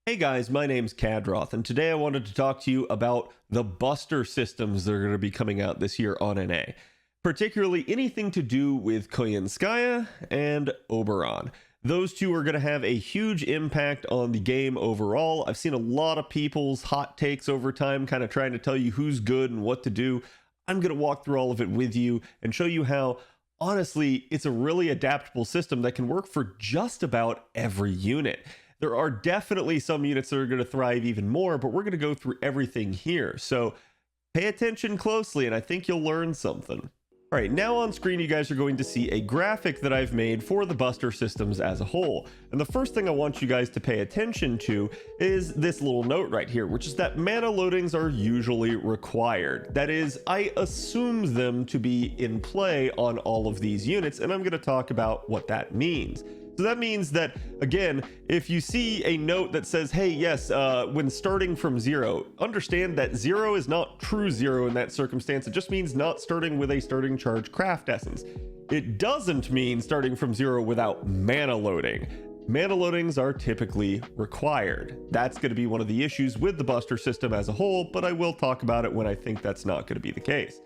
Hey guys, my name's Khadroth, and today I wanted to talk to you about the Buster systems that are going to be coming out this year on NA. Particularly anything to do with Koyanskaya and Oberon. Those two are going to have a huge impact on the game overall. I've seen a lot of people's hot takes over time, kind of trying to tell you who's good and what to do. I'm going to walk through all of it with you and show you how, honestly, it's a really adaptable system that can work for just about every unit. There are definitely some units that are going to thrive even more, but we're going to go through everything here. So pay attention closely, and I think you'll learn something. All right, now on screen, you guys are going to see a graphic that I've made for the Buster systems as a whole. And the first thing I want you guys to pay attention to is this little note right here, which is that mana loadings are usually required. That is, I assume them to be in play on all of these units, and I'm going to talk about what that means. So that means that, again, if you see a note that says, hey, yes, when starting from zero, understand that zero is not true zero in that circumstance. It just means not starting with a starting charge craft essence. It doesn't mean starting from zero without mana loading. Mana loadings are typically required. That's going to be one of the issues with the Buster system as a whole, but I will talk about it when I think that's not going to be the case.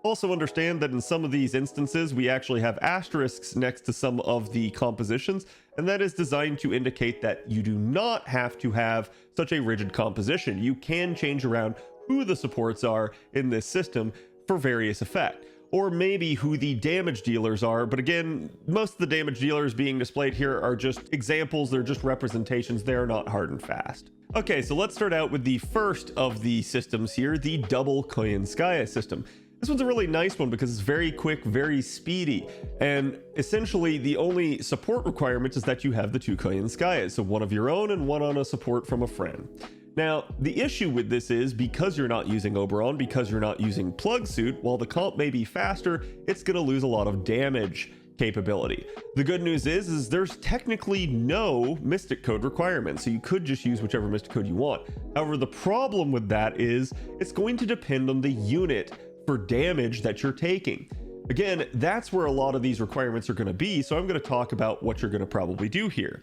Also understand that in some of these instances, we actually have asterisks next to some of the compositions, and that is designed to indicate that you do not have to have such a rigid composition. You can change around who the supports are in this system for various effect, or maybe who the damage dealers are. But again, most of the damage dealers being displayed here are just examples. They're just representations. They're not hard and fast. Okay, so let's start out with the first of the systems here, the double Koyanskaya system. This one's a really nice one because it's very quick, very speedy, and essentially the only support requirement is that you have the two Koyanskayas, so one of your own and one on a support from a friend. Now, the issue with this is because you're not using Oberon, because you're not using Plug Suit, while the comp may be faster, it's going to lose a lot of damage capability. The good news is there's technically no Mystic Code requirement, so you could just use whichever Mystic Code you want. However, the problem with that is it's going to depend on the unit for damage that you're taking. Again, that's where a lot of these requirements are going to be, so I'm going to talk about what you're going to probably do here.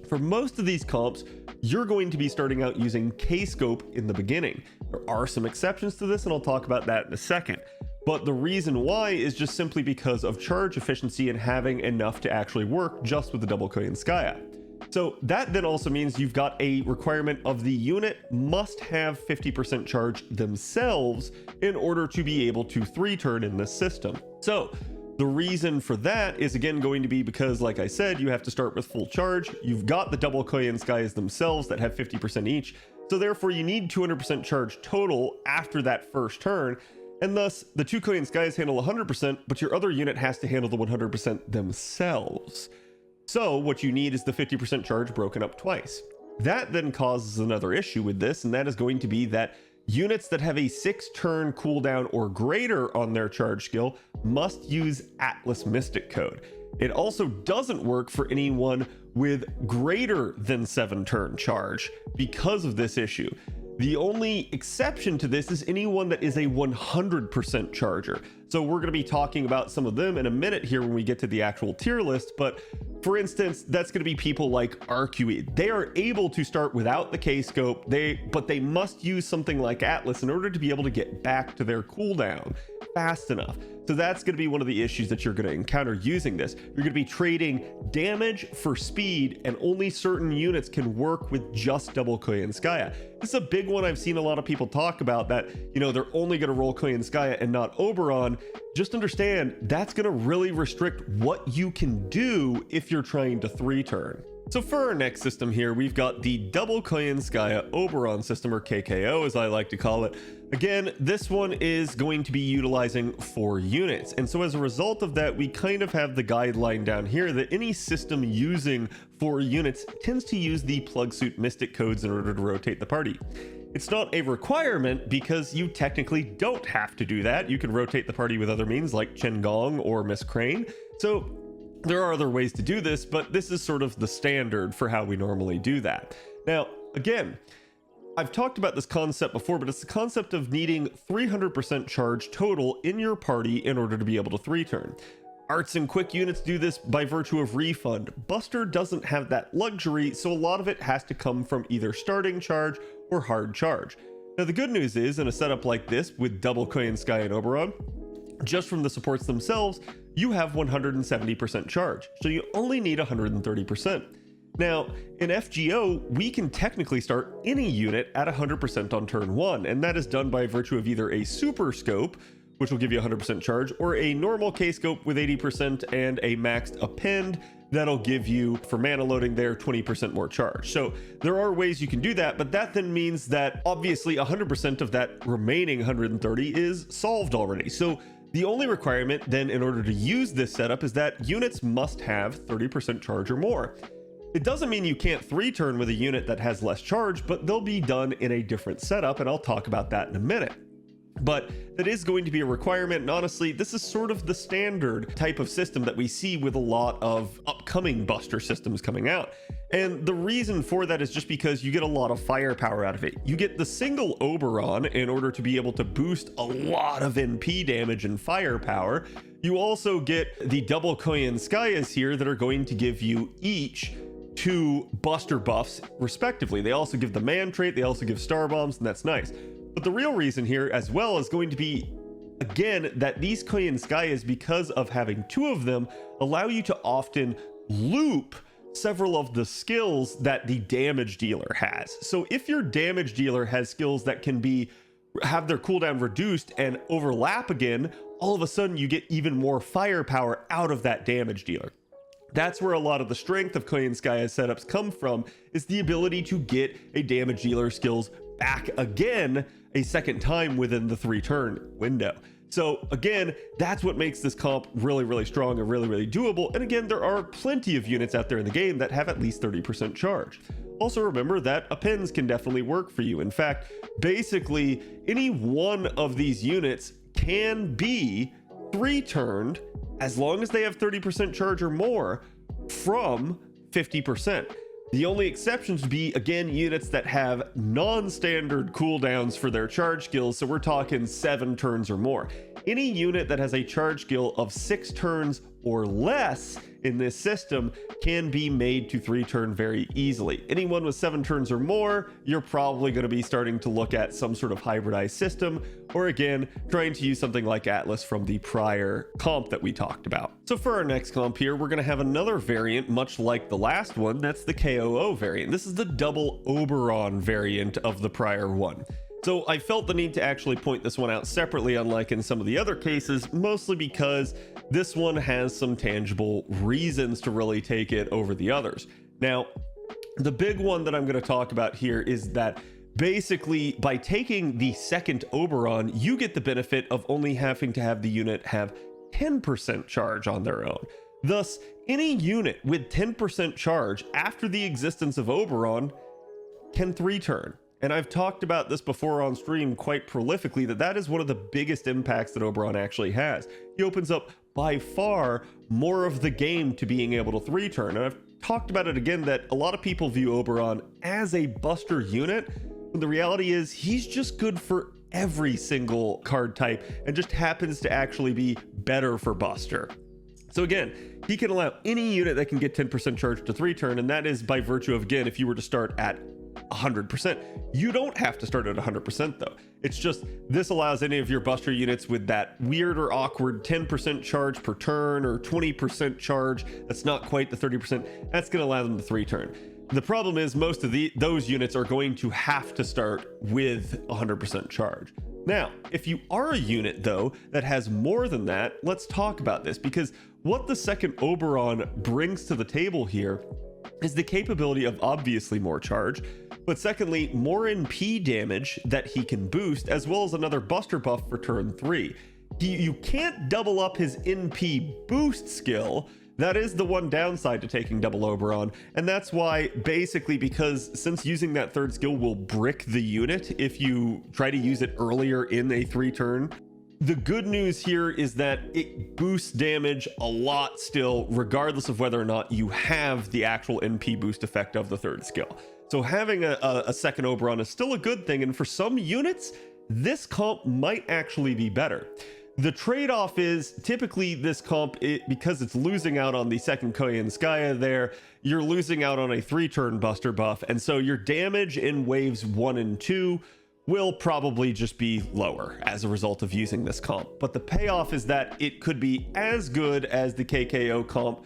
For most of these comps, you're going to be starting out using K-Scope in the beginning. There are some exceptions to this, and I'll talk about that in a second. But the reason why is just simply because of charge efficiency and having enough to actually work just with the double Koyanskaya. So that then also means you've got a requirement of the unit must have 50% charge themselves in order to be able to 3-turn in this system. So the reason for that is again going to be because, like I said, you have to start with full charge. You've got the double Koyanskayas themselves that have 50% each. So therefore you need 200% charge total after that first turn. And thus the two Koyanskayas handle 100%, but your other unit has to handle the 100% themselves. So what you need is the 50% charge broken up twice. That then causes another issue with this, and that is going to be that units that have a 6-turn cooldown or greater on their charge skill must use Atlas Mystic Code. It also doesn't work for anyone with greater than 7-turn charge because of this issue. The only exception to this is anyone that is a 100% charger. So we're going to be talking about some of them in a minute here when we get to the actual tier list. But for instance, that's going to be people like Arcuid. They are able to start without the K-Scope, but they must use something like Atlas in order to be able to get back to their cooldown fast enough. So that's going to be one of the issues that you're going to encounter using this. You're going to be trading damage for speed, and only certain units can work with just double Koyanskaya. This is a big one I've seen a lot of people talk about, that, you know, they're only going to roll Koyanskaya and not Oberon. Just understand that's going to really restrict what you can do if you're trying to 3-turn. So for our next system here, we've got the double Koyanskaya Oberon system, or KKO as I like to call it. Again, this one is going to be utilizing 4 units. And so as a result of that, we kind of have the guideline down here that any system using 4 units tends to use the Plug Suit Mystic Codes in order to rotate the party. It's not a requirement because you technically don't have to do that. You can rotate the party with other means like Chen Gong or Miss Crane. So there are other ways to do this, but this is sort of the standard for how we normally do that. Now, again, I've talked about this concept before, but it's the concept of needing 300% charge total in your party in order to be able to 3-turn. Arts and quick units do this by virtue of refund. Buster doesn't have that luxury, so a lot of it has to come from either starting charge or hard charge. Now the good news is, in a setup like this with double Koyanskaya and Oberon, just from the supports themselves, you have 170% charge, so you only need 130%. Now, in FGO, we can technically start any unit at 100% on turn 1, and that is done by virtue of either a super scope, which will give you 100% charge, or a normal K-scope with 80% and a maxed append that'll give you, for mana loading there, 20% more charge. So there are ways you can do that, but that then means that obviously 100% of that remaining 130 is solved already. So the only requirement then in order to use this setup is that units must have 30% charge or more. It doesn't mean you can't 3-turn with a unit that has less charge, but they'll be done in a different setup, and I'll talk about that in a minute. But that is going to be a requirement, and honestly, this is sort of the standard type of system that we see with a lot of upcoming Buster systems coming out. And the reason for that is just because you get a lot of firepower out of it. You get the single Oberon in order to be able to boost a lot of NP damage and firepower. You also get the double Koyanskayas here that are going to give you each 2 Buster buffs respectively. They also give the man trait, they also give star bombs, and that's nice. But the real reason here as well is going to be, again, that these Koyanskayas, because of having 2 of them, allow you to often loop several of the skills that the damage dealer has. So if your damage dealer has skills that can have their cooldown reduced and overlap again, all of a sudden you get even more firepower out of that damage dealer. That's where a lot of the strength of Koyanskaya setups come from, is the ability to get a damage dealer skills back again a second time within the 3-turn window. So again, that's what makes this comp really, really strong and really, really doable. And again, there are plenty of units out there in the game that have at least 30% charge. Also remember that appends can definitely work for you. In fact, basically any one of these units can be 3-turned as long as they have 30% charge or more from 50%. The only exceptions would be, again, units that have non-standard cooldowns for their charge skills, so we're talking 7 turns or more. Any unit that has a charge skill of 6 turns or less in this system can be made to 3-turn very easily. Anyone with 7 turns or more, you're probably going to be starting to look at some sort of hybridized system, or again, trying to use something like Atlas from the prior comp that we talked about. So for our next comp here, we're going to have another variant, much like the last one. That's the KOO variant. This is the double Oberon variant of the prior one. So I felt the need to actually point this one out separately, unlike in some of the other cases, mostly because this one has some tangible reasons to really take it over the others. Now, the big one that I'm going to talk about here is that basically by taking the second Oberon, you get the benefit of only having to have the unit have 10% charge on their own. Thus, any unit with 10% charge after the existence of Oberon can 3-turn. And I've talked about this before on stream quite prolifically, that is one of the biggest impacts that Oberon actually has. He opens up by far more of the game to being able to 3-turn. And I've talked about it again, that a lot of people view Oberon as a Buster unit, when the reality is he's just good for every single card type and just happens to actually be better for Buster. So again, he can allow any unit that can get 10% charge to 3-turn, and that is by virtue of, again, if you were to start at 100%. You don't have to start at 100% though. It's just this allows any of your Buster units with that weird or awkward 10% charge per turn or 20% charge that's not quite the 30%, that's going to allow them to 3-turn. The problem is most of those units are going to have to start with 100% charge. Now, if you are a unit though that has more than that, let's talk about this, because what the second Oberon brings to the table here is the capability of obviously more charge, but secondly, more NP damage that he can boost, as well as another Buster buff for turn 3. You can't double up his NP boost skill. That is the one downside to taking double Oberon, and that's why basically, because since using that third skill will brick the unit if you try to use it earlier in a 3-turn, the good news here is that it boosts damage a lot still, regardless of whether or not you have the actual NP boost effect of the third skill. So having a second Oberon is still a good thing, and for some units, this comp might actually be better. The trade-off is typically this comp, because it's losing out on the second Koyanskaya there, you're losing out on a 3-turn buster buff, and so your damage in waves 1 and 2 will probably just be lower as a result of using this comp. But the payoff is that it could be as good as the KKO comp,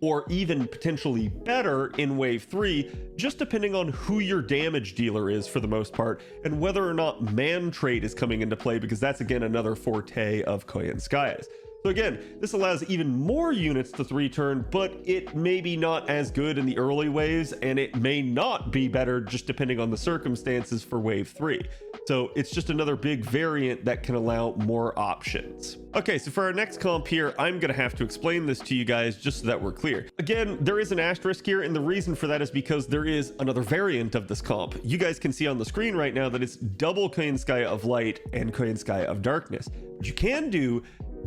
or even potentially better in wave 3, just depending on who your damage dealer is for the most part, and whether or not man trade is coming into play, because that's again another forte of Koyanskaya's. So again, this allows even more units to 3-turn, but it may be not as good in the early waves, and it may not be better just depending on the circumstances for wave 3. So it's just another big variant that can allow more options. Okay, so for our next comp here, I'm gonna have to explain this to you guys just so that we're clear. Again, there is an asterisk here, and the reason for that is because there is another variant of this comp. You guys can see on the screen right now that it's double Koyanskaya of Light and Koyanskaya of Darkness. But you can do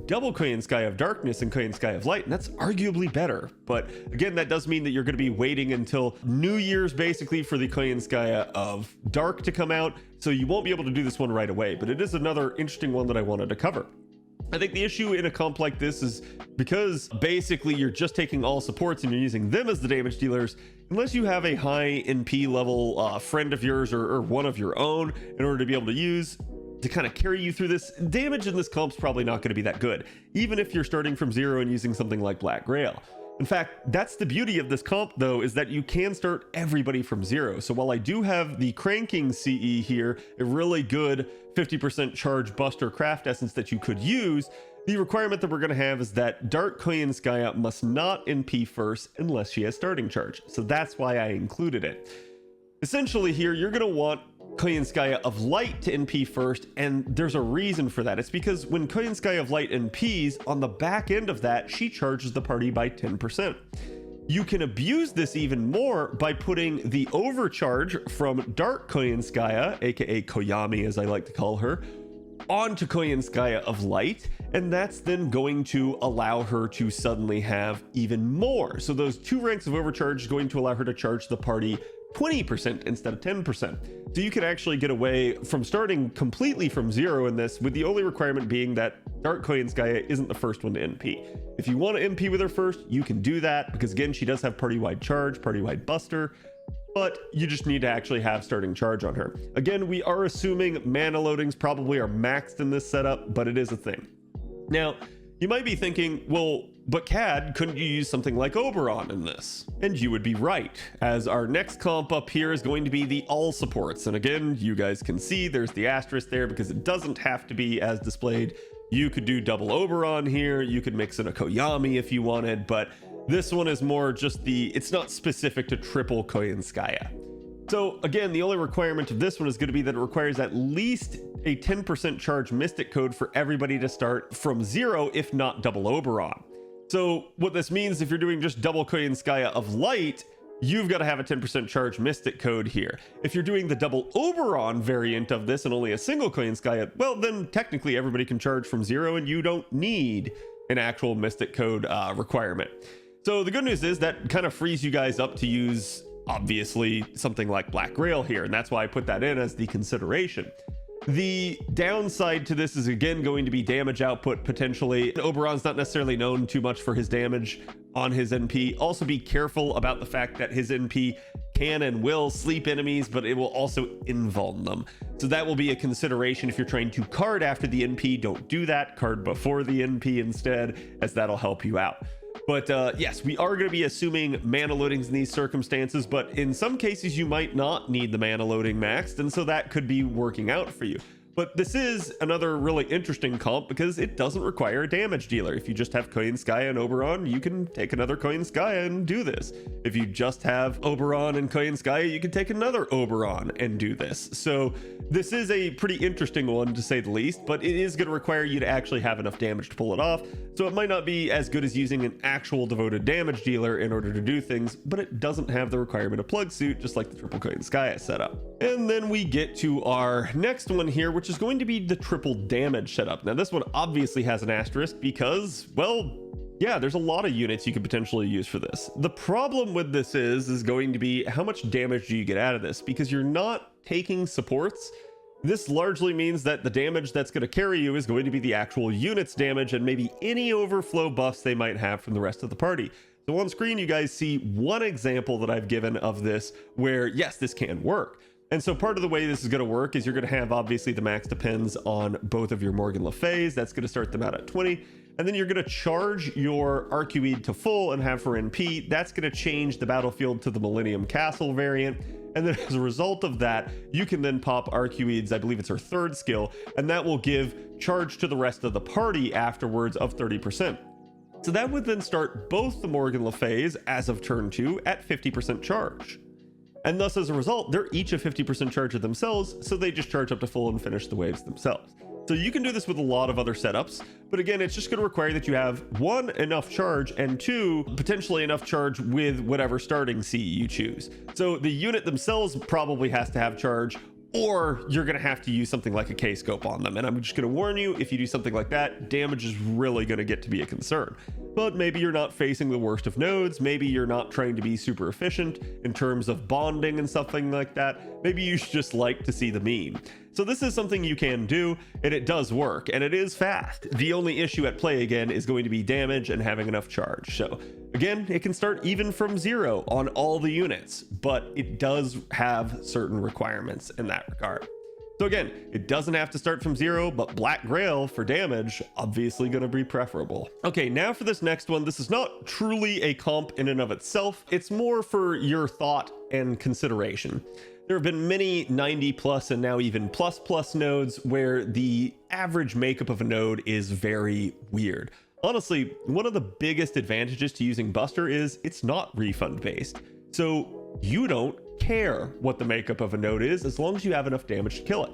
double Koyanskaya of Darkness and Koyanskaya of Light, and that's arguably better. But again, that does mean that you're going to be waiting until New Year's basically for the Koyanskaya of Dark to come out, so you won't be able to do this one right away. But it is another interesting one that I wanted to cover. I think the issue in a comp like this is because basically you're just taking all supports and you're using them as the damage dealers, unless you have a high NP level friend of yours or one of your own in order to be able to use to kind of carry you through this. Damage in this comp's probably not going to be that good, even if you're starting from 0 and using something like Black Grail. In fact, that's the beauty of this comp though, is that you can start everybody from 0. So while I do have the cranking CE here, a really good 50% charge buster craft essence that you could use, the requirement that we're going to have is that Dark Koyanskaya must not NP first unless she has starting charge. So that's why I included it. Essentially here, you're going to want Koyanskaya of Light to NP first, and there's a reason for that. It's because when Koyanskaya of Light NPs, on the back end of that, she charges the party by 10%. You can abuse this even more by putting the overcharge from Dark Koyanskaya, aka Koyami as I like to call her, onto Koyanskaya of Light, and that's then going to allow her to suddenly have even more. So those 2 ranks of overcharge is going to allow her to charge the party 20% instead of 10%. So you can actually get away from starting completely from 0 in this, with the only requirement being that Dark Koyanskaya isn't the first one to NP. If you want to NP with her first, you can do that, because again, she does have party-wide charge, party-wide buster, but you just need to actually have starting charge on her. Again, we are assuming mana loadings probably are maxed in this setup, but it is a thing. Now, you might be thinking, well, but KHAD, couldn't you use something like Oberon in this? And you would be right, as our next comp up here is going to be the all supports. And again, you guys can see there's the asterisk there because it doesn't have to be as displayed. You could do double Oberon here, you could mix in a Koyami if you wanted, but this one is more just it's not specific to triple Koyanskaya. So again, the only requirement of this one is going to be that it requires at least a 10% charge mystic code for everybody to start from 0, if not double Oberon. So what this means, if you're doing just double Koyanskaya of Light, you've got to have a 10% charge mystic code here. If you're doing the double Oberon variant of this and only a single Koyanskaya, well, then technically everybody can charge from 0 and you don't need an actual mystic code requirement. So the good news is that kind of frees you guys up to use, obviously, something like Black Grail here, and that's why I put that in as the consideration. The downside to this is again going to be damage output potentially. Oberon's not necessarily known too much for his damage on his NP. Also be careful about the fact that his NP can and will sleep enemies, but it will also invuln them. So that will be a consideration if you're trying to card after the NP. Don't do that. Card before the NP instead, as that'll help you out. But yes, we are going to be assuming mana loadings in these circumstances, but in some cases you might not need the mana loading maxed, and so that could be working out for you. But this is another really interesting comp because it doesn't require a damage dealer. If you just have Koyanskaya and Oberon, you can take another Koyanskaya and do this. If you just have Oberon and Koyanskaya, you can take another Oberon and do this. So this is a pretty interesting one to say the least, but it is going to require you to actually have enough damage to pull it off. So it might not be as good as using an actual devoted damage dealer in order to do things, but it doesn't have the requirement of plug suit, just like the triple Koyanskaya setup. And then we get to our next one here, which is going to be the triple damage setup. Now this one obviously has an asterisk because, well, yeah, there's a lot of units you could potentially use for this. The problem with this is going to be how much damage do you get out of this, because you're not taking supports This largely means that the damage that's going to carry you is going to be the actual unit's damage and maybe any overflow buffs they might have from the rest of the party. So on screen, you guys see one example that I've given of this where, yes, this can work. And so part of the way this is going to work is you're going to have, obviously, the max depends on both of your Morgan Le Fays. That's going to start them out at 20. And then you're going to charge your Arcueid to full and have for NP. That's going to change the battlefield to the Millennium Castle variant. And then as a result of that, you can then pop Arcueid's, I believe it's her third skill, and that will give charge to the rest of the party afterwards of 30%. So that would then start both the Morgan Le Fays as of turn 2 at 50% charge. And thus, as a result, they're each a 50% charge of themselves, so they just charge up to full and finish the waves themselves. So you can do this with a lot of other setups, but again, it's just going to require that you have 1, enough charge, and 2, potentially enough charge with whatever starting C you choose. So the unit themselves probably has to have charge, or you're going to have to use something like a K-scope on them. And I'm just going to warn you, if you do something like that, damage is really going to get to be a concern. But maybe you're not facing the worst of nodes. Maybe you're not trying to be super efficient in terms of bonding and something like that. Maybe you just like to see the meme. So this is something you can do, and it does work, and it is fast. The only issue at play, again, is going to be damage and having enough charge. So again, it can start even from 0 on all the units, but it does have certain requirements in that regard. So again, it doesn't have to start from 0, but Black Grail for damage, obviously going to be preferable. Okay, now for this next one, this is not truly a comp in and of itself. It's more for your thought and consideration. There have been many 90 plus and now even plus nodes where the average makeup of a node is very weird. Honestly, one of the biggest advantages to using Buster is it's not refund based. So you don't care what the makeup of a node is as long as you have enough damage to kill it.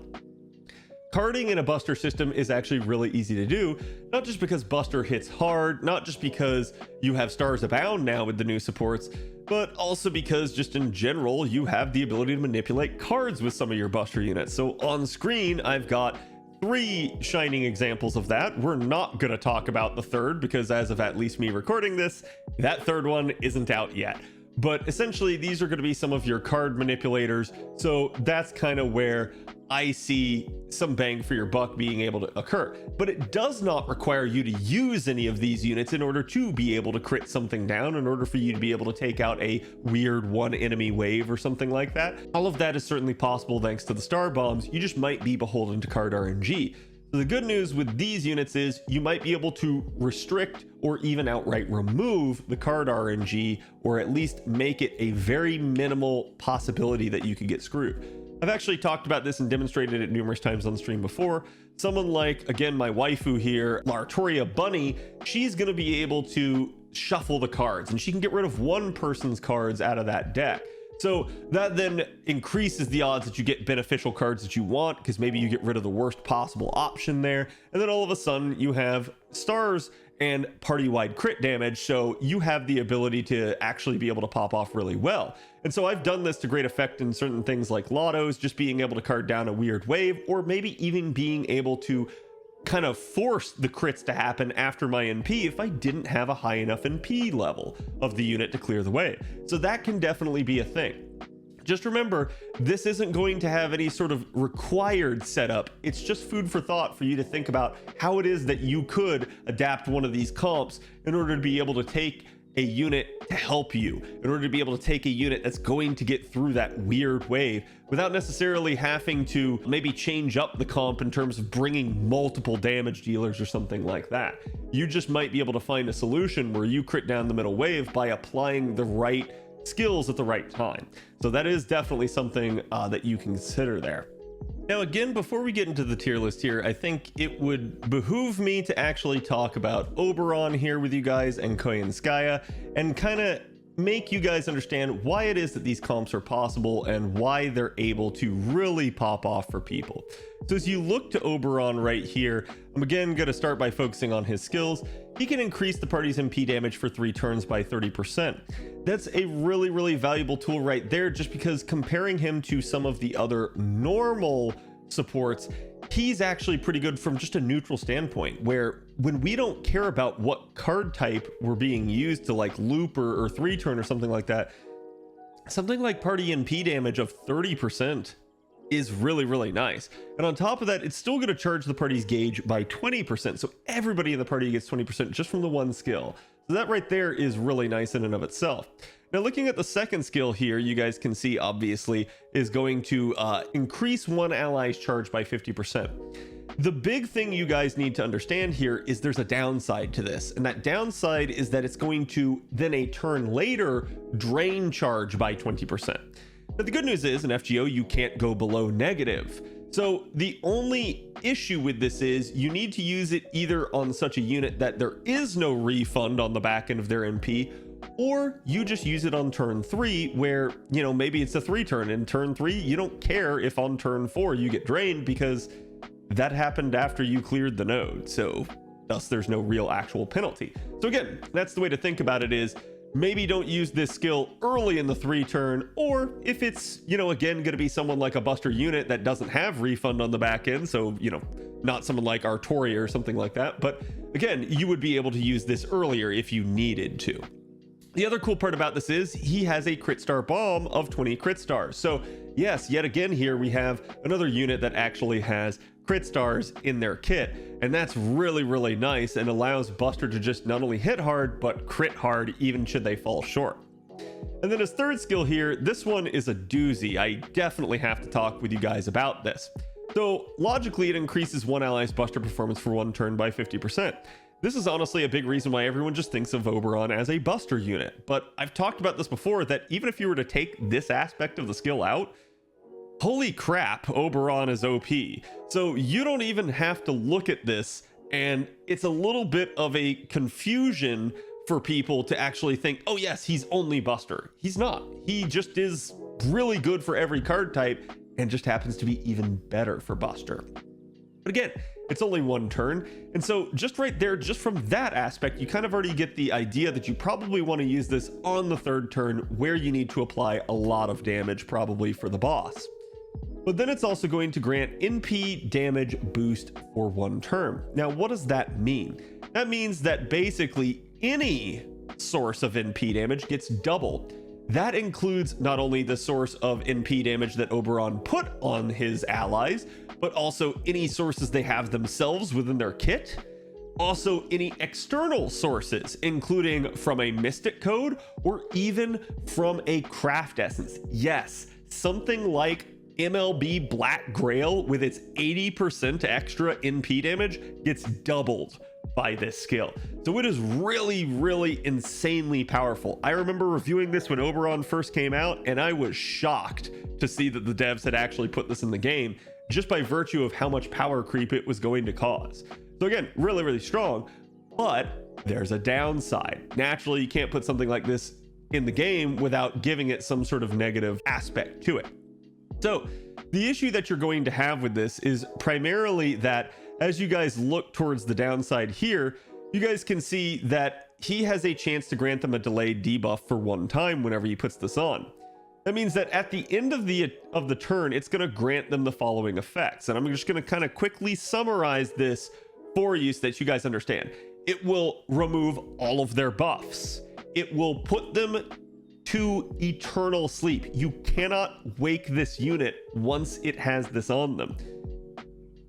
Carding in a Buster system is actually really easy to do, not just because Buster hits hard, not just because you have Stars Abound now with the new supports, but also because just in general, you have the ability to manipulate cards with some of your Buster units. So on screen, I've got 3 shining examples of that. We're not going to talk about the third because as of at least me recording this, that third one isn't out yet. But essentially, these are going to be some of your card manipulators. So that's kind of where I see some bang for your buck being able to occur. But it does not require you to use any of these units in order to be able to crit something down, in order for you to be able to take out a weird 1 enemy wave or something like that. All of that is certainly possible thanks to the star bombs. You just might be beholden to card RNG. So the good news with these units is you might be able to restrict or even outright remove the card RNG, or at least make it a very minimal possibility that you could get screwed. I've actually talked about this and demonstrated it numerous times on stream before. Someone like, again, my waifu here, Lartoria Bunny, she's going to be able to shuffle the cards, and she can get rid of one person's cards out of that deck. So that then increases the odds that you get beneficial cards that you want, because maybe you get rid of the worst possible option there. And then all of a sudden you have stars and party-wide crit damage, so you have the ability to actually be able to pop off really well. And so I've done this to great effect in certain things like lottos, just being able to card down a weird wave, or maybe even being able to kind of force the crits to happen after my NP if I didn't have a high enough NP level of the unit to clear the way. So that can definitely be a thing. Just remember, this isn't going to have any sort of required setup. It's just food for thought for you to think about how it is that you could adapt one of these comps in order to be able to take a unit to help you, in order to be able to take a unit that's going to get through that weird wave without necessarily having to maybe change up the comp in terms of bringing multiple damage dealers or something like that. You just might be able to find a solution where you crit down the middle wave by applying the right skills at the right time. So that is definitely something that you can consider there. Now, again, before we get into the tier list here, I think it would behoove me to actually talk about Oberon here with you guys and Koyanskaya, and kind of make you guys understand why it is that these comps are possible and why they're able to really pop off for people. So as you look to Oberon right here, I'm again going to start by focusing on his skills. He can increase the party's MP damage for 3 turns by 30%. That's a really, really valuable tool right there, just because comparing him to some of the other normal supports, he's actually pretty good from just a neutral standpoint, where when we don't care about what card type we're being used to like loop or 3 turn or something like that, something like party NP damage of 30% is really, really nice. And on top of that, it's still going to charge the party's gauge by 20%. So everybody in the party gets 20% just from the one skill. So that right there is really nice in and of itself. Now, looking at the second skill here, you guys can see obviously is going to increase one ally's charge by 50%. The big thing you guys need to understand here is there's a downside to this, and that downside is that it's going to then a turn later drain charge by 20%. But the good news is in FGO you can't go below negative. So the only issue with this is you need to use it either on such a unit that there is no refund on the back end of their MP, or you just use it on turn 3 where, you know, maybe it's a 3 turn. In turn 3 you don't care if on turn 4 you get drained because that happened after you cleared the node, so thus there's no real actual penalty. So again, that's the way to think about it, is maybe don't use this skill early in the 3 turn, or if it's, you know, again going to be someone like a buster unit that doesn't have refund on the back end, so, you know, not someone like Artoria or something like that, but again, you would be able to use this earlier if you needed to. The other cool part about this is he has a crit star bomb of 20 crit stars. So yes, yet again here we have another unit that actually has crit stars in their kit, and that's really, really nice and allows Buster to just not only hit hard but crit hard even should they fall short. And then his third skill here, this one is a doozy. I definitely have to talk with you guys about this. So logically it increases one ally's Buster performance for 1 turn by 50%. This is honestly a big reason why everyone just thinks of Oberon as a Buster unit, but I've talked about this before, that even if you were to take this aspect of the skill out, holy crap, Oberon is OP. So you don't even have to look at this, and it's a little bit of a confusion for people to actually think, oh yes, he's only Buster. He's not. He just is really good for every card type and just happens to be even better for Buster. But again, it's only 1 turn, and so just right there, just from that aspect, you kind of already get the idea that you probably want to use this on the 3rd turn where you need to apply a lot of damage, probably for the boss. But then it's also going to grant NP damage boost for 1 turn. Now, what does that mean? That means that basically any source of NP damage gets doubled. That includes not only the source of NP damage that Oberon put on his allies, but also any sources they have themselves within their kit. Also any external sources, including from a Mystic Code or even from a craft essence. Yes, something like MLB Black Grail with its 80% extra NP damage gets doubled by this skill. So it is really, really insanely powerful. I remember reviewing this when Oberon first came out, and I was shocked to see that the devs had actually put this in the game, just by virtue of how much power creep it was going to cause. So again, really, really strong, but there's a downside. Naturally, you can't put something like this in the game without giving it some sort of negative aspect to it. So the issue that you're going to have with this is primarily that as you guys look towards the downside here, you guys can see that he has a chance to grant them a delayed debuff for 1 time whenever he puts this on. That means that at the end of the turn, it's going to grant them the following effects. And I'm just going to kind of quickly summarize this for you so that you guys understand. It will remove all of their buffs. It will put them to eternal sleep. You cannot wake this unit once it has this on them.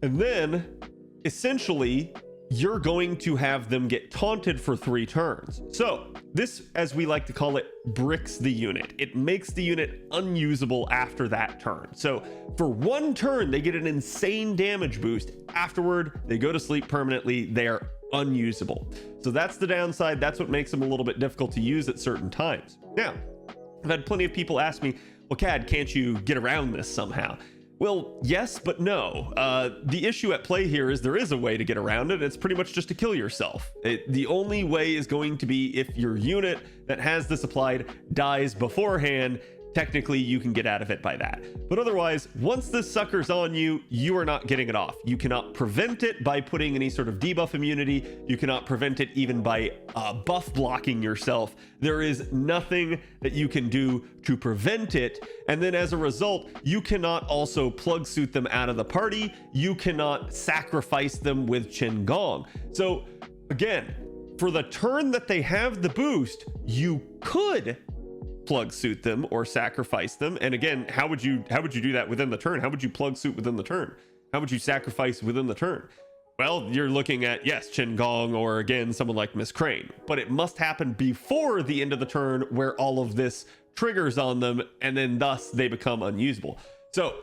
And then essentially you're going to have them get taunted for 3 turns. So this, as we like to call it, bricks the unit. It makes the unit unusable after that turn. So for 1 turn, they get an insane damage boost. Afterward, they go to sleep permanently. They are unusable. So that's the downside. That's what makes them a little bit difficult to use at certain times. Now, I've had plenty of people ask me, well, KHAD, can't you get around this somehow? Well, yes, but no. The issue at play here is there is a way to get around it. It's pretty much just to kill yourself. The only way is going to be if your unit that has this applied dies beforehand. Technically, you can get out of it by that. But otherwise, once this sucker's on you, you are not getting it off. You cannot prevent it by putting any sort of debuff immunity. You cannot prevent it even by buff blocking yourself. There is nothing that you can do to prevent it. And then as a result, you cannot also plug suit them out of the party. You cannot sacrifice them with Qin Gong. So again, for the turn that they have the boost, you could plug suit them or sacrifice them. And again, how would you do that within the turn? How would you plug suit within the turn? How would you sacrifice within the turn? Well, you're looking at, yes, Qin Gong, or again, someone like Miss Crane, but it must happen before the end of the turn where all of this triggers on them, and then thus they become unusable. So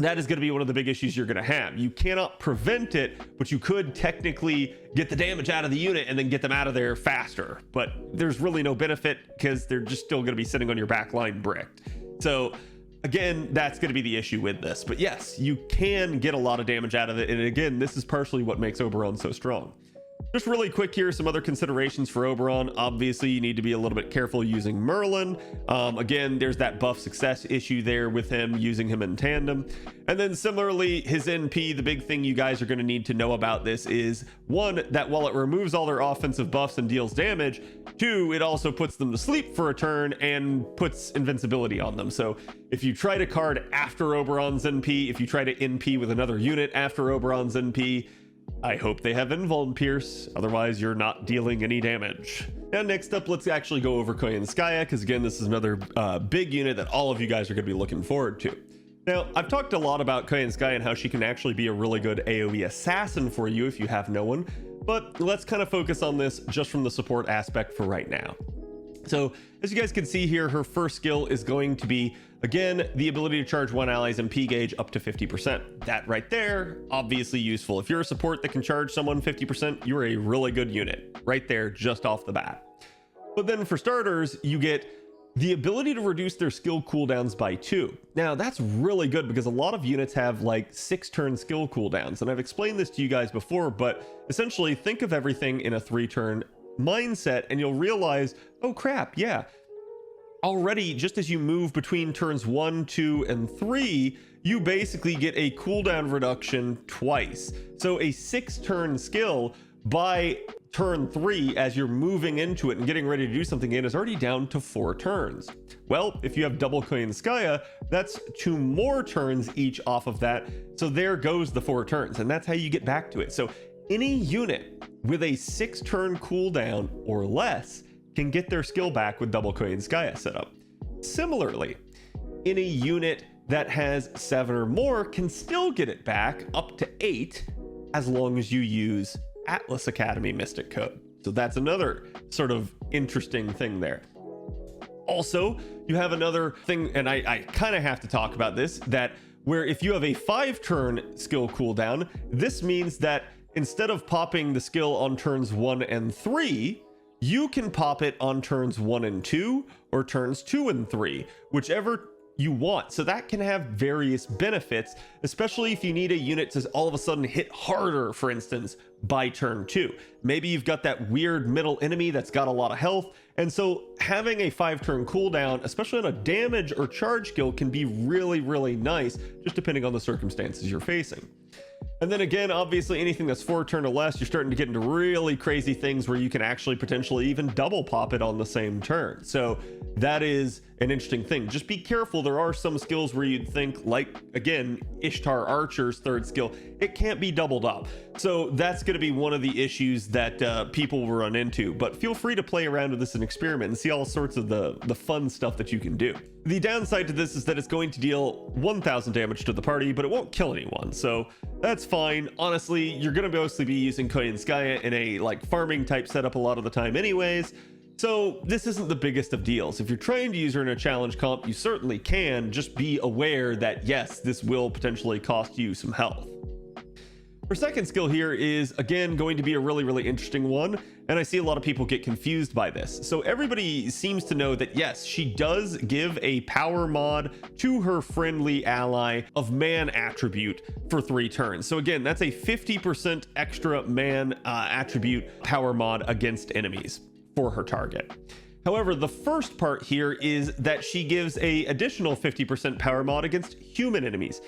that is going to be one of the big issues you're going to have. You cannot prevent it, but you could technically get the damage out of the unit and then get them out of there faster. But there's really no benefit because they're just still going to be sitting on your back line bricked. So again, that's going to be the issue with this. But yes, you can get a lot of damage out of it. And again, this is partially what makes Oberon so strong. Just really quick here, some other considerations for Oberon. Obviously, you need to be a little bit careful using Merlin. Again, there's that buff success issue there with him, using him in tandem. And then similarly, his NP, the big thing you guys are going to need to know about this is, one, that while it removes all their offensive buffs and deals damage, two, it also puts them to sleep for a turn and puts invincibility on them. So if you try to card after Oberon's NP, if you try to NP with another unit after Oberon's NP, I hope they have Invuln Pierce, otherwise you're not dealing any damage. Now next up, let's actually go over Koyanskaya, because again, this is another big unit that all of you guys are going to be looking forward to. Now, I've talked a lot about Koyanskaya and how she can actually be a really good AoE assassin for you if you have no one, but let's kind of focus on this just from the support aspect for right now. So as you guys can see here, her first skill is going to be, again, the ability to charge one ally's MP gauge up to 50%. That right there, obviously useful. If you're a support that can charge someone 50%, you're a really good unit right there just off the bat. But then for starters, you get the ability to reduce their skill cooldowns by 2. Now that's really good because a lot of units have like 6-turn skill cooldowns. And I've explained this to you guys before, but essentially think of everything in a 3-turn mindset and you'll realize, oh crap, yeah, already just as you move between turns 1, 2, and 3, you basically get a cooldown reduction twice. So a 6-turn skill by turn 3 as you're moving into it and getting ready to do something in is already down to 4 turns. Well, if you have double Koyanskaya, that's 2 more turns each off of that. So there goes the 4 turns, and that's how you get back to it. So any unit with a 6-turn cooldown or less can get their skill back with double Koyanskaya setup. Similarly, any unit that has 7 or more can still get it back up to 8 as long as you use Atlas Academy Mystic Code. So that's another sort of interesting thing there. Also, you have another thing, and I kind of have to talk about this, that where if you have a 5-turn skill cooldown, this means that instead of popping the skill on turns 1 and 3, you can pop it on turns 1 and 2 or turns 2 and 3, whichever you want. So that can have various benefits, especially if you need a unit to all of a sudden hit harder, for instance, by turn 2. Maybe you've got that weird middle enemy that's got a lot of health, and so having a 5-turn cooldown, especially on a damage or charge skill, can be really, really nice, just depending on the circumstances you're facing. And then again, obviously anything that's 4-turn or less, you're starting to get into really crazy things where you can actually potentially even double pop it on the same turn. So that is an interesting thing. Just be careful. There are some skills where you'd think, like, again, Ishtar Archer's 3rd skill, it can't be doubled up. So that's going to be one of the issues that people will run into. But feel free to play around with this and experiment and see all sorts of the fun stuff that you can do. The downside to this is that it's going to deal 1,000 damage to the party, but it won't kill anyone. So that's fine. Honestly, you're going to mostly be using Koyanskaya in a like farming type setup a lot of the time anyways. So this isn't the biggest of deals. If you're trying to use her in a challenge comp, you certainly can. Just be aware that yes, this will potentially cost you some health. Her second skill here is, again, going to be a really, really interesting one, and I see a lot of people get confused by this. So everybody seems to know that, yes, she does give a power mod to her friendly ally of man attribute for 3 turns. So again, that's a 50% extra man attribute power mod against enemies for her target. However, the first part here is that she gives a additional 50% power mod against human enemies.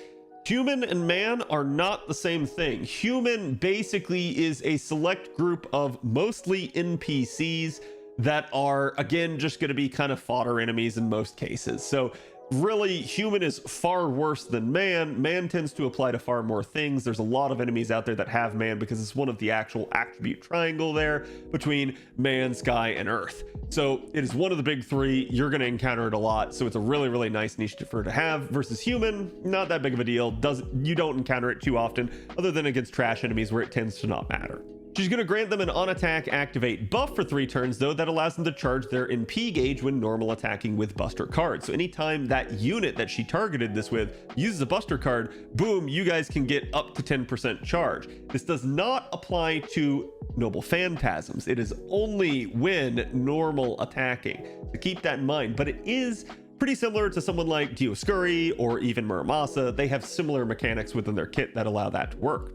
Human and man are not the same thing. Human basically is a select group of mostly NPCs that are, again, just going to be kind of fodder enemies in most cases. So really, human is far worse than man. Man tends to apply to far more things. There's a lot of enemies out there that have man because it's one of the actual attribute triangle there between man, sky, and earth. So it is one of the big three. You're going to encounter it a lot. So it's a really, really nice niche for her to have. Versus human, not that big of a deal. You don't encounter it too often, other than against trash enemies where it tends to not matter. She's going to grant them an on-attack activate buff for 3 turns, though, that allows them to charge their NP gauge when normal attacking with Buster cards. So anytime that unit that she targeted this with uses a Buster card, boom, you guys can get up to 10% charge. This does not apply to Noble Phantasms. It is only when normal attacking. So keep that in mind, but it is pretty similar to someone like Dioscuri or even Muramasa. They have similar mechanics within their kit that allow that to work.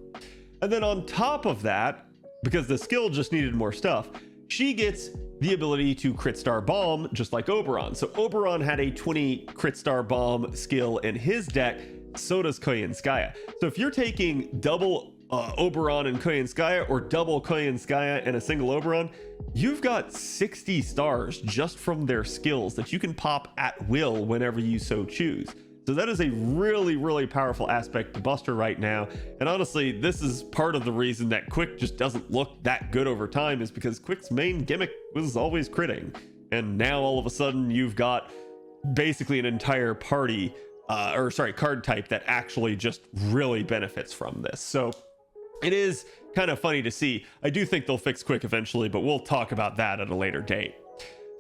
And then on top of that, because the skill just needed more stuff, she gets the ability to crit star bomb just like Oberon. So Oberon had a 20 crit star bomb skill in his deck, so does Koyanskaya. So if you're taking double Oberon and Koyanskaya, or double Koyanskaya and a single Oberon, you've got 60 stars just from their skills that you can pop at will whenever you so choose. So that is a really, really powerful aspect to Buster right now. And honestly, this is part of the reason that Quick just doesn't look that good over time, is because Quick's main gimmick was always critting. And now all of a sudden you've got basically an entire party, card type that actually just really benefits from this. So it is kind of funny to see. I do think they'll fix Quick eventually, but we'll talk about that at a later date.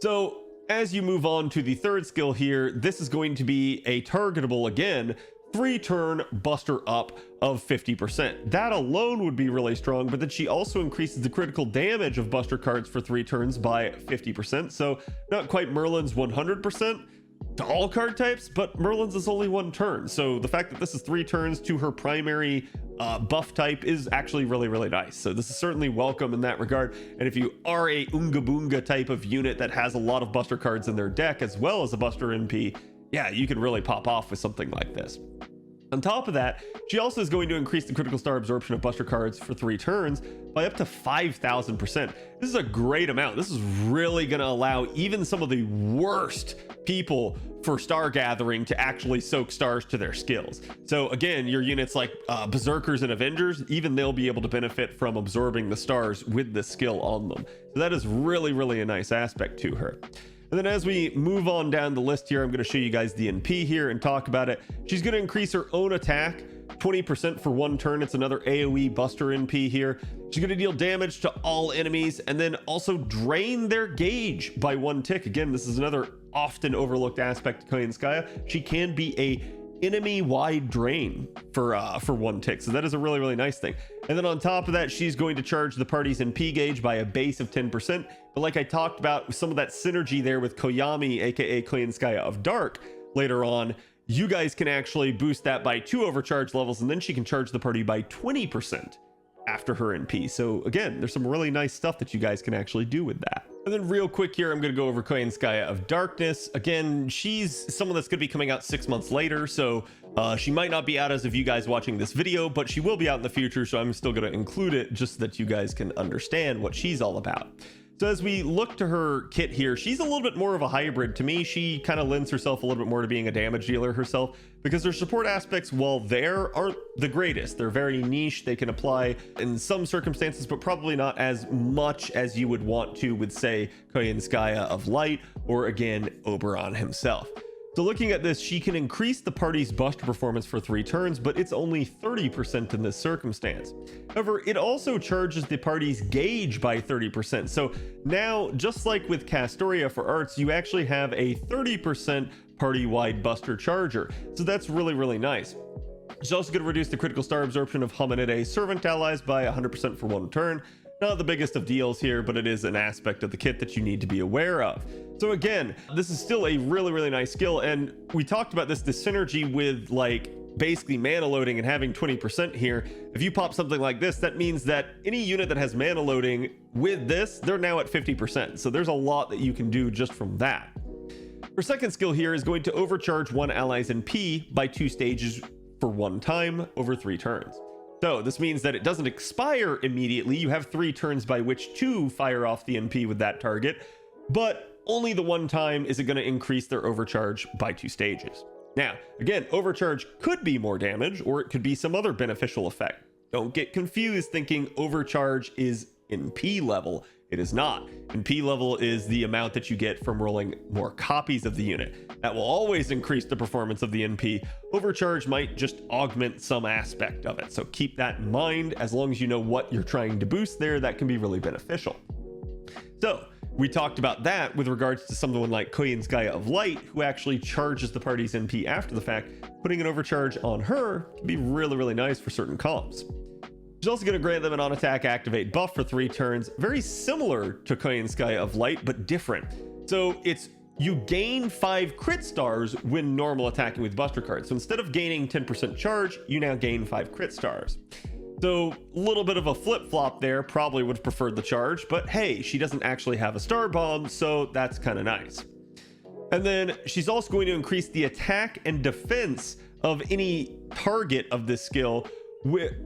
So as you move on to the third skill here, this is going to be a targetable, again, 3-turn Buster up of 50%. That alone would be really strong, but then she also increases the critical damage of Buster cards for 3 turns by 50%. So not quite Merlin's 100% to all card types, but Merlin's is only 1 turn. So the fact that this is 3 turns to her primary buff type is actually really, really nice. So this is certainly welcome in that regard. And if you are a Unga Boonga type of unit that has a lot of Buster cards in their deck as well as a Buster NP, yeah, you can really pop off with something like this. On top of that, she also is going to increase the critical star absorption of Buster cards for 3 turns by up to 5,000%. This is a great amount. This is really going to allow even some of the worst people for star gathering to actually soak stars to their skills. So again, your units like Berserkers and Avengers, even they'll be able to benefit from absorbing the stars with this skill on them. So that is really, really a nice aspect to her. And then as we move on down the list here, I'm going to show you guys the NP here and talk about it. She's going to increase her own attack 20% for 1 turn. It's another AoE Buster NP here. She's going to deal damage to all enemies and then also drain their gauge by 1 tick. Again, this is another often overlooked aspect of Koyanskaya. She can be a enemy-wide drain for 1 tick. So that is a really, really nice thing. And then on top of that, she's going to charge the party's NP gauge by a base of 10%. But like I talked about, some of that synergy there with Koyami, aka Koyanskaya of Dark, later on, you guys can actually boost that by 2 overcharge levels, and then she can charge the party by 20% after her NP. So again, there's some really nice stuff that you guys can actually do with that. And then real quick here, I'm going to go over Koyanskaya of Darkness. Again, she's someone that's going to be coming out 6 months later, so she might not be out as of you guys watching this video, but she will be out in the future, so I'm still going to include it just so that you guys can understand what she's all about. So as we look to her kit here, she's a little bit more of a hybrid. To me, she kind of lends herself a little bit more to being a damage dealer herself, because her support aspects, while there, aren't the greatest. They're very niche. They can apply in some circumstances, but probably not as much as you would want to with, say, Koyanskaya of Light, or again, Oberon himself. So looking at this, she can increase the party's Buster performance for 3 turns, but it's only 30% in this circumstance. However, it also charges the party's gauge by 30%. So now, just like with Castoria for arts, you actually have a 30% party-wide Buster charger. So that's really, really nice. She's also going to reduce the critical star absorption of Hominidae servant allies by 100% for 1 turn. Not the biggest of deals here, but it is an aspect of the kit that you need to be aware of. So again, this is still a really, really nice skill. And we talked about this, the synergy with like basically mana loading and having 20% here. If you pop something like this, that means that any unit that has mana loading with this, they're now at 50%. So there's a lot that you can do just from that. Her second skill here is going to overcharge 1 ally's NP by 2 stages for 1 time over 3 turns. So this means that it doesn't expire immediately. You have 3 turns by which to fire off the NP with that target, but only the one time is it going to increase their overcharge by 2 stages. Now, again, overcharge could be more damage, or it could be some other beneficial effect. Don't get confused thinking overcharge is in P level. It is not. In P level is the amount that you get from rolling more copies of the unit. That will always increase the performance of the NP. Overcharge might just augment some aspect of it. So keep that in mind. As long as you know what you're trying to boost there, that can be really beneficial. So we talked about that with regards to someone like Koyanskaya of Light, who actually charges the party's NP after the fact. Putting an overcharge on her can be really, really nice for certain comps. She's also going to grant them an on-attack activate buff for 3 turns, very similar to Koyanskaya of Light, but different. So it's you gain 5 crit stars when normal attacking with Buster cards. So instead of gaining 10% charge, you now gain 5 crit stars. So a little bit of a flip-flop there. Probably would have preferred the charge, but hey, she doesn't actually have a star bomb, so that's kind of nice. And then she's also going to increase the attack and defense of any target of this skill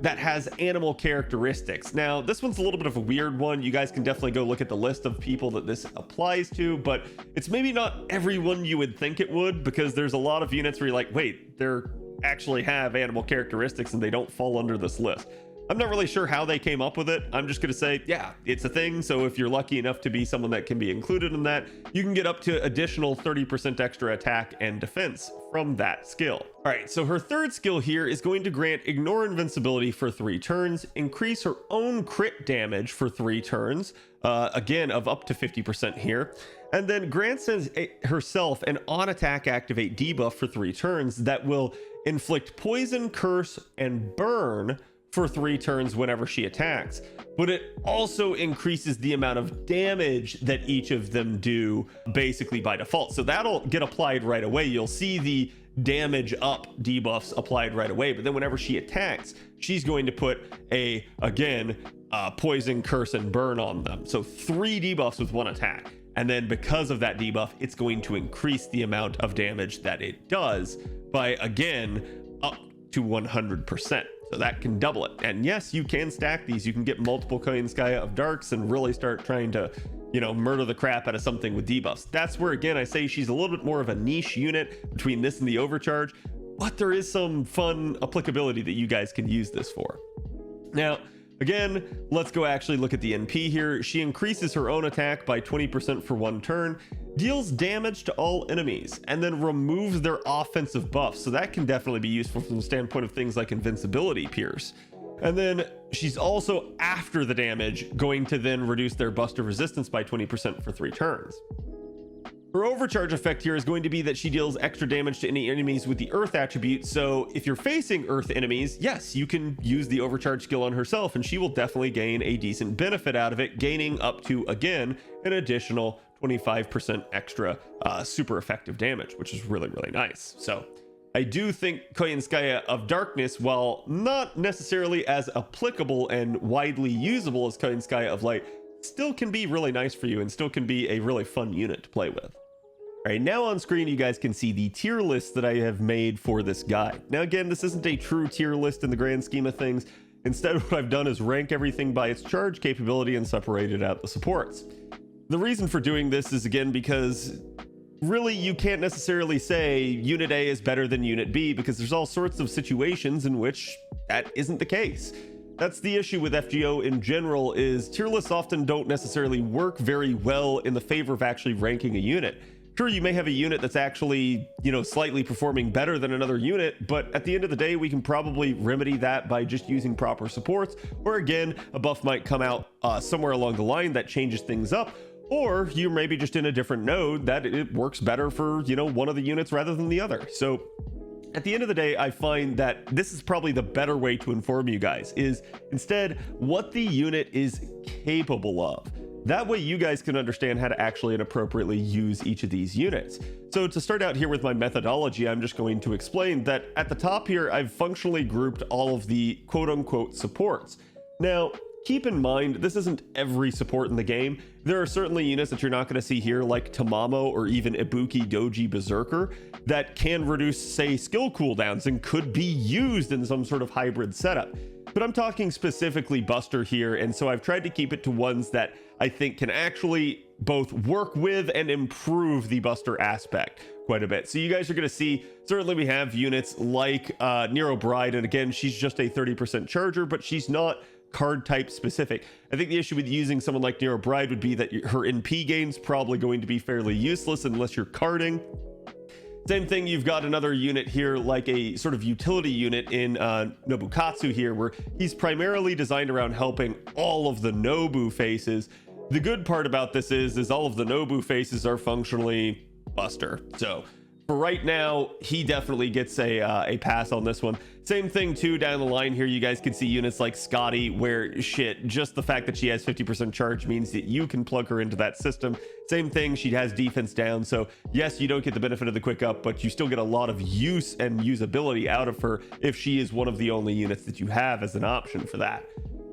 that has animal characteristics. Now, this one's a little bit of a weird one. You guys can definitely go look at the list of people that this applies to, but it's maybe not everyone you would think it would, because there's a lot of units where you're like, wait, they're actually have animal characteristics and they don't fall under this list. I'm not really sure how they came up with it. I'm just going to say, yeah, it's a thing. So if you're lucky enough to be someone that can be included in that, you can get up to additional 30% extra attack and defense from that skill. All right, so her third skill here is going to grant ignore invincibility for 3 turns, increase her own crit damage for 3 turns, again of up to 50% here, and then grants herself an on-attack activate debuff for 3 turns that will inflict poison, curse, and burn for 3 turns whenever she attacks, but it also increases the amount of damage that each of them do basically by default. So that'll get applied right away. You'll see the damage up debuffs applied right away, but then whenever she attacks, she's going to put poison, curse, and burn on them. So 3 debuffs with 1 attack. And then because of that debuff, it's going to increase the amount of damage that it does by, again, up to 100%. So that can double it. And yes, you can stack these. You can get multiple Koyanskaya of Darks and really start trying to, murder the crap out of something with debuffs. That's where, again, I say she's a little bit more of a niche unit between this and the overcharge, but there is some fun applicability that you guys can use this for. Now, again, let's go actually look at the NP here. She increases her own attack by 20% for 1 turn, deals damage to all enemies, and then removes their offensive buffs. So that can definitely be useful from the standpoint of things like invincibility pierce. And then she's also, after the damage, going to then reduce their buster resistance by 20% for 3 turns. Her overcharge effect here is going to be that she deals extra damage to any enemies with the earth attribute. So if you're facing earth enemies, yes, you can use the overcharge skill on herself and she will definitely gain a decent benefit out of it, gaining up to, again, an additional 25% extra super effective damage, which is really, really nice. So I do think Koyanskaya of Darkness, while not necessarily as applicable and widely usable as Koyanskaya of Light, still can be really nice for you and still can be a really fun unit to play with. All right, now on screen, you guys can see the tier list that I have made for this guide. Now, again, this isn't a true tier list in the grand scheme of things. Instead, what I've done is rank everything by its charge capability and separated out the supports. The reason for doing this is, again, because really you can't necessarily say Unit A is better than Unit B, because there's all sorts of situations in which that isn't the case. That's the issue with FGO in general, is tier lists often don't necessarily work very well in the favor of actually ranking a unit. Sure, you may have a unit that's actually, slightly performing better than another unit, but at the end of the day, we can probably remedy that by just using proper supports, or again, a buff might come out somewhere along the line that changes things up, or you're maybe just in a different node that it works better for, one of the units rather than the other. So at the end of the day, I find that this is probably the better way to inform you guys, is instead what the unit is capable of. That way you guys can understand how to actually and appropriately use each of these units. So to start out here with my methodology, I'm just going to explain that at the top here, I've functionally grouped all of the quote-unquote supports. Now, keep in mind, this isn't every support in the game. There are certainly units that you're not going to see here, like Tamamo or even Ibuki Doji Berserker, that can reduce, say, skill cooldowns and could be used in some sort of hybrid setup. But I'm talking specifically Buster here, and so I've tried to keep it to ones that I think can actually both work with and improve the buster aspect quite a bit. So you guys are going to see, certainly we have units like Nero Bride, and again, she's just a 30% charger, but she's not card type specific. I think the issue with using someone like Nero Bride would be that her NP gain's probably going to be fairly useless unless you're carding. Same thing, you've got another unit here like a sort of utility unit in Nobukatsu here, where he's primarily designed around helping all of the Nobu faces. The good part about this is all of the Nobu faces are functionally buster. So for right now, he definitely gets a pass on this one. Same thing too down the line here. You guys can see units like Scotty, where shit, just the fact that she has 50% charge means that you can plug her into that system. Same thing, she has defense down. So yes, you don't get the benefit of the quick up, but you still get a lot of use and usability out of her if she is one of the only units that you have as an option for that.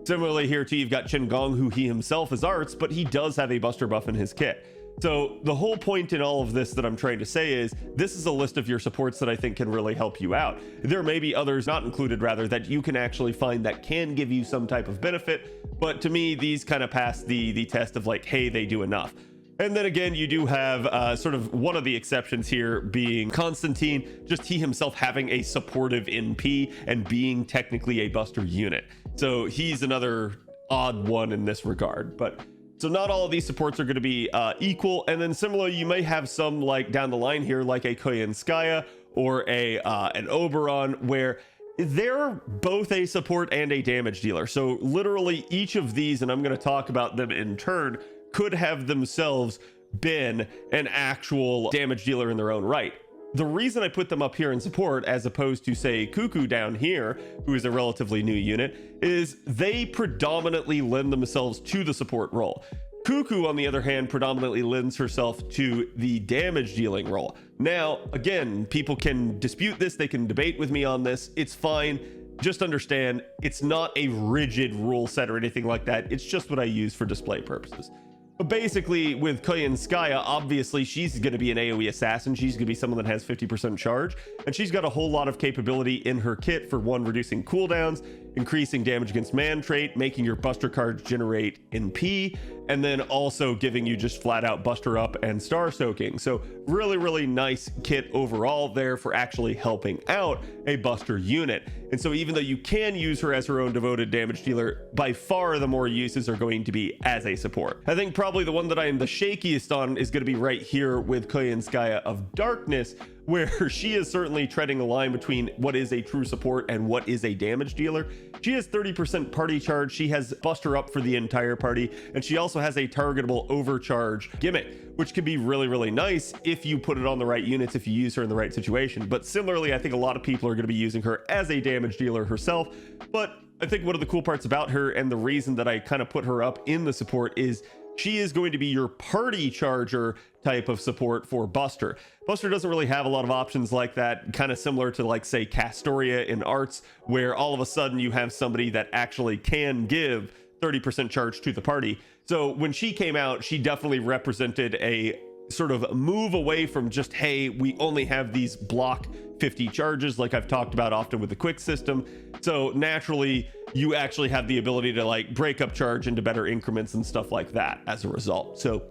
Similarly here too, you've got Chen Gong, who he himself is arts, but he does have a buster buff in his kit. So the whole point in all of this that I'm trying to say is this is a list of your supports that I think can really help you out. There may be others, not included rather, that you can actually find that can give you some type of benefit, but to me these kind of pass the test of like, hey, they do enough. And then again, you do have sort of one of the exceptions here being Constantine, just he himself having a supportive NP and being technically a buster unit. So he's another odd one in this regard. But so not all of these supports are going to be equal. And then similarly, you may have some like down the line here, like a Koyanskaya or an Oberon, where they're both a support and a damage dealer. So literally each of these, and I'm going to talk about them in turn, could have themselves been an actual damage dealer in their own right. The reason I put them up here in support as opposed to say Cuckoo down here, who is a relatively new unit, is they predominantly lend themselves to the support role. Cuckoo, on the other hand, predominantly lends herself to the damage dealing role. Now, again, people can dispute this, they can debate with me on this, it's fine. Just understand, it's not a rigid rule set or anything like that. It's just what I use for display purposes. But basically, with Koyanskaya, obviously, she's going to be an AoE assassin. She's going to be someone that has 50% charge. And she's got a whole lot of capability in her kit for one, reducing cooldowns, increasing damage against man trait, making your buster cards generate NP, and then also giving you just flat out buster up and star soaking. So really, really nice kit overall there for actually helping out a buster unit. And so even though you can use her as her own devoted damage dealer, by far the more uses are going to be as a support. I think probably the one that I am the shakiest on is going to be right here with Koyanskaya of Darkness, where she is certainly treading a line between what is a true support and what is a damage dealer. She has 30% party charge, she has buster up for the entire party, and she also has a targetable overcharge gimmick, which can be really, really nice if you put it on the right units, if you use her in the right situation. But similarly, I think a lot of people are going to be using her as a damage dealer herself. But I think one of the cool parts about her, and the reason that I kind of put her up in the support, is she is going to be your party charger type of support for Buster. Buster doesn't really have a lot of options like that, kind of similar to like say Castoria in arts, where all of a sudden you have somebody that actually can give 30% charge to the party. So when she came out, she definitely represented a sort of move away from just, hey, we only have these block 50 charges like I've talked about often with the quick system. So naturally you actually have the ability to like break up charge into better increments and stuff like that as a result. So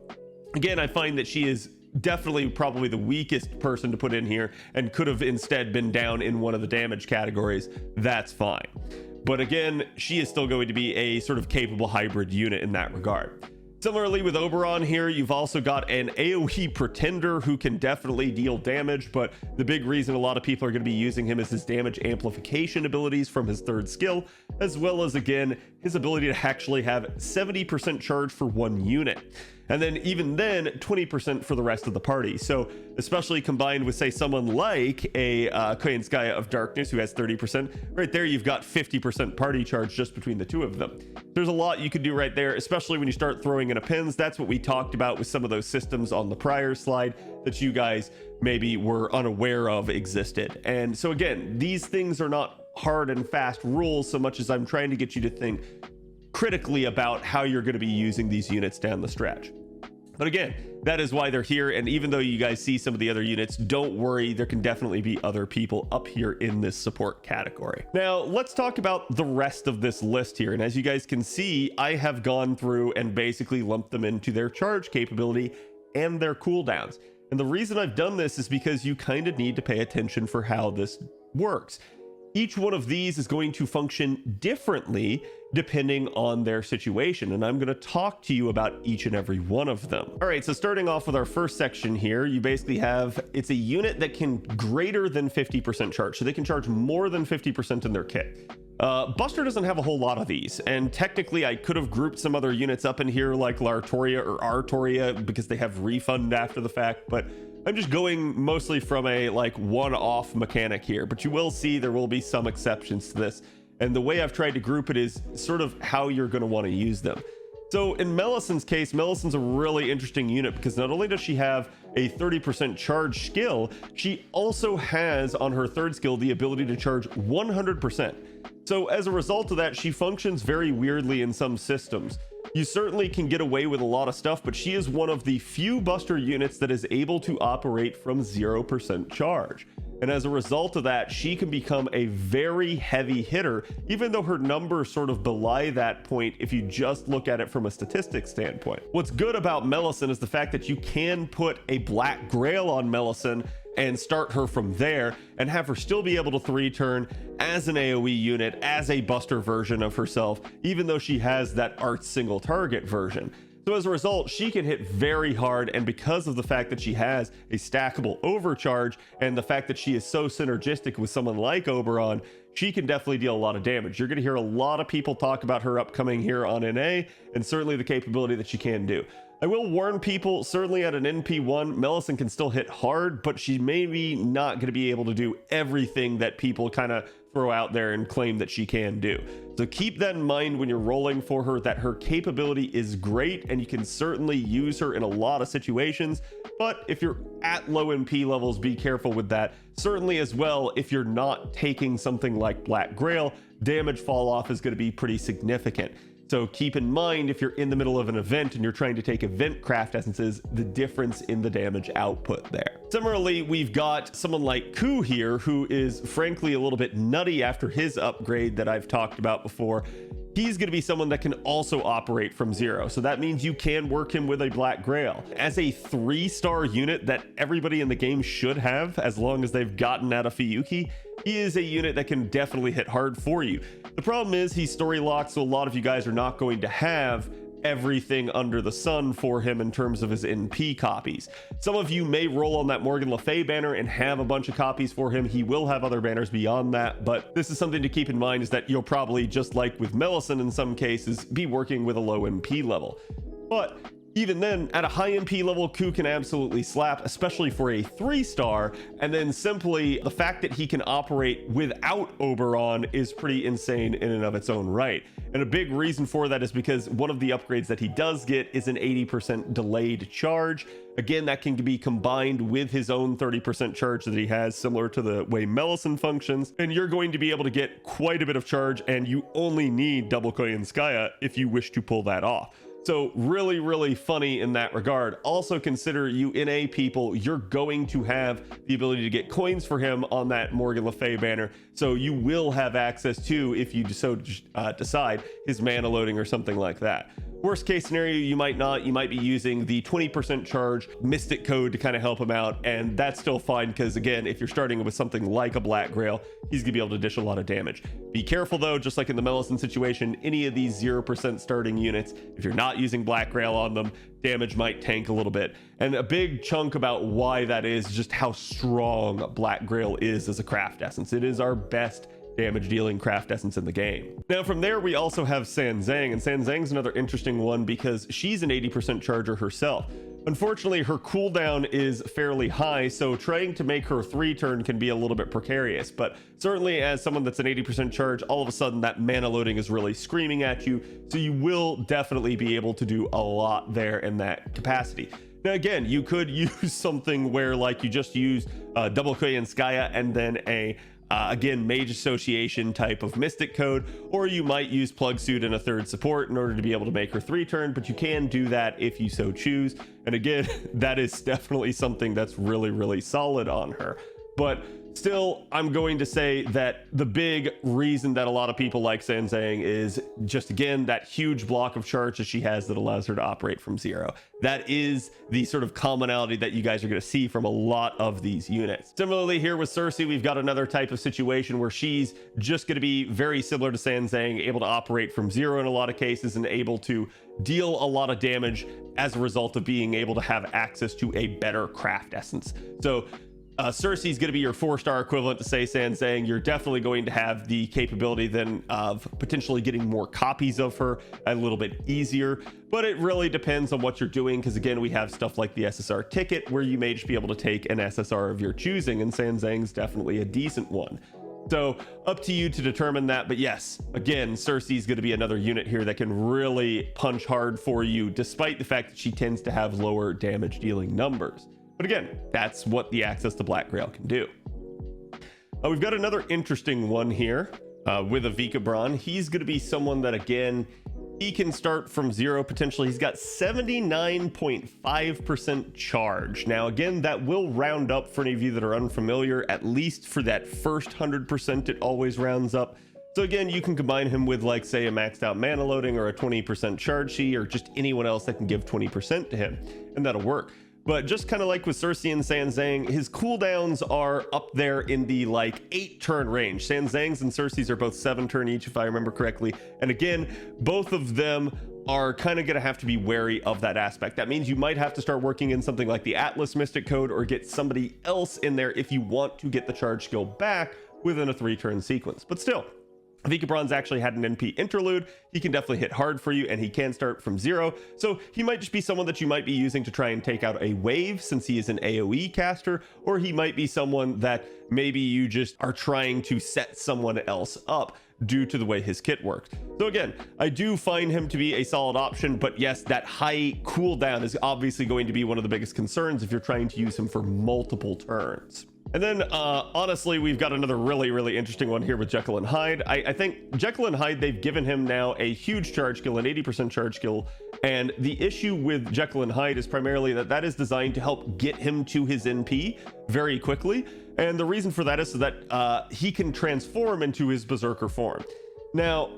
again, I find that she is definitely probably the weakest person to put in here and could have instead been down in one of the damage categories. That's fine. But again, she is still going to be a sort of capable hybrid unit in that regard. Similarly with Oberon here, you've also got an AoE pretender who can definitely deal damage, but the big reason a lot of people are going to be using him is his damage amplification abilities from his third skill, as well as, again, his ability to actually have 70% charge for one unit. And then even then, 20% for the rest of the party. So especially combined with, say, someone like a Koyanskaya of Darkness who has 30%, right there you've got 50% party charge just between the two of them. There's a lot you can do right there, especially when you start throwing in a pins. That's what we talked about with some of those systems on the prior slide that you guys maybe were unaware of existed. And so again, these things are not hard and fast rules so much as I'm trying to get you to think critically about how you're going to be using these units down the stretch. But again, that is why they're here. And even though you guys see some of the other units, don't worry, there can definitely be other people up here in this support category. Now, let's talk about the rest of this list here. And as you guys can see, I have gone through and basically lumped them into their charge capability and their cooldowns. And the reason I've done this is because you kind of need to pay attention for how this works. Each one of these is going to function differently depending on their situation, and I'm going to talk to you about each and every one of them. All right, so starting off with our first section here, you basically have, it's a unit that can greater than 50% charge, so they can charge more than 50% in their kit. Buster doesn't have a whole lot of these, and technically I could have grouped some other units up in here like Lartoria or Artoria because they have refund after the fact, but I'm just going mostly from a like one-off mechanic here, but you will see there will be some exceptions to this. And the way I've tried to group it is sort of how you're going to want to use them. So in Melisand's case, Melisand's a really interesting unit because not only does she have a 30% charge skill, she also has on her third skill the ability to charge 100%. So as a result of that, she functions very weirdly in some systems. You certainly can get away with a lot of stuff, but she is one of the few Buster units that is able to operate from 0% charge. And as a result of that, she can become a very heavy hitter, even though her numbers sort of belie that point if you just look at it from a statistics standpoint. What's good about Melisand is the fact that you can put a Black Grail on Melisand and start her from there and have her still be able to 3-turn as an AoE unit, as a Buster version of herself, even though she has that art single target version. So as a result, she can hit very hard, and because of the fact that she has a stackable overcharge and the fact that she is so synergistic with someone like Oberon, she can definitely deal a lot of damage. You're going to hear a lot of people talk about her upcoming here on NA, and certainly the capability that she can do. I will warn people, certainly at an NP1, Melisand can still hit hard, but she's maybe not going to be able to do everything that people kind of throw out there and claim that she can do. So keep that in mind when you're rolling for her, that her capability is great and you can certainly use her in a lot of situations. But if you're at low MP levels, be careful with that. Certainly as well, if you're not taking something like Black Grail, damage fall off is going to be pretty significant. So keep in mind, if you're in the middle of an event and you're trying to take event craft essences, the difference in the damage output there. Similarly, we've got someone like Ku here, who is frankly a little bit nutty after his upgrade that I've talked about before. He's going to be someone that can also operate from 0. So that means you can work him with a Black Grail. As a 3-star unit that everybody in the game should have, as long as they've gotten out of Fiyuki, he is a unit that can definitely hit hard for you. The problem is he's story locked, so a lot of you guys are not going to have everything under the sun for him in terms of his NP copies. Some of you may roll on that Morgan Le Fay banner and have a bunch of copies for him. He will have other banners beyond that, but this is something to keep in mind, is that you'll probably, just like with Melisand in some cases, be working with a low MP level. But even then, at a high MP level, Ku can absolutely slap, especially for a 3-star, and then simply the fact that he can operate without Oberon is pretty insane in and of its own right. And a big reason for that is because one of the upgrades that he does get is an 80% delayed charge. Again, that can be combined with his own 30% charge that he has, similar to the way Melisand functions, and you're going to be able to get quite a bit of charge, and you only need double Koyanskaya if you wish to pull that off. So really, really funny in that regard. Also consider, you NA people, you're going to have the ability to get coins for him on that Morgan Le Fay banner. So you will have access to, if you so decide, his mana loading or something like that. Worst case scenario, you might not. You might be using the 20% charge Mystic code to kind of help him out, and that's still fine because, again, if you're starting with something like a Black Grail, he's gonna be able to dish a lot of damage. Be careful though, just like in the Melisand situation, any of these 0% starting units, if you're not using Black Grail on them, damage might tank a little bit. And a big chunk about why that is just how strong Black Grail is as a craft essence. It is our best damage dealing craft essence in the game. Now from there, we also have Sanzang, and Sanzang's another interesting one because she's an 80% charger herself. Unfortunately, her cooldown is fairly high, so trying to make her 3-turn can be a little bit precarious, but certainly as someone that's an 80% charge, all of a sudden that mana loading is really screaming at you, so you will definitely be able to do a lot there in that capacity. Now again, you could use something where like you just use double Koyanskaya and then a again, Mage Association type of Mystic Code, or you might use Plug Suit and a third support in order to be able to make her 3-turn, but you can do that if you so choose. And again, that is definitely something that's really, really solid on her. But still, I'm going to say that the big reason that a lot of people like Sanzang is just, again, that huge block of charge that she has that allows her to operate from 0. That is the sort of commonality that you guys are going to see from a lot of these units. Similarly, here with Cersei, we've got another type of situation where she's just going to be very similar to Sanzang, able to operate from 0 in a lot of cases and able to deal a lot of damage as a result of being able to have access to a better craft essence. So Cersei's going to be your 4-star equivalent to say Sanzang. You're definitely going to have the capability then of potentially getting more copies of her a little bit easier, but it really depends on what you're doing, because again, we have stuff like the SSR ticket where you may just be able to take an SSR of your choosing, and Sanzang's definitely a decent one. So up to you to determine that. But yes, again, Cersei's going to be another unit here that can really punch hard for you, despite the fact that she tends to have lower damage dealing numbers. But again, that's what the access to Black Grail can do. We've got another interesting one here with a Vikabron. He's going to be someone that, again, he can start from 0 potentially. He's got 79.5% charge. Now, again, that will round up for any of you that are unfamiliar. At least for that first 100%, it always rounds up. So again, you can combine him with, like, say, a maxed out mana loading or a 20% charge she, or just anyone else that can give 20% to him, and that'll work. But just kind of like with Cersei and Sanzang, his cooldowns are up there in the like 8-turn range. Sanzang's and Cersei's are both 7-turn each, if I remember correctly. And again, both of them are kind of going to have to be wary of that aspect. That means you might have to start working in something like the Atlas Mystic Code, or get somebody else in there if you want to get the charge skill back within a 3-turn sequence. But still, Vikabron's actually had an NP interlude. He can definitely hit hard for you, and he can start from 0. So he might just be someone that you might be using to try and take out a wave, since he is an AoE caster, or he might be someone that maybe you just are trying to set someone else up due to the way his kit works. So again, I do find him to be a solid option, but yes, that high cooldown is obviously going to be one of the biggest concerns if you're trying to use him for multiple turns. And then honestly, we've got another really, really interesting one here with Jekyll and Hyde. I think Jekyll and Hyde, they've given him now a huge charge skill, an 80% charge skill. And the issue with Jekyll and Hyde is primarily that that is designed to help get him to his NP very quickly. And the reason for that is so that he can transform into his Berserker form. Now,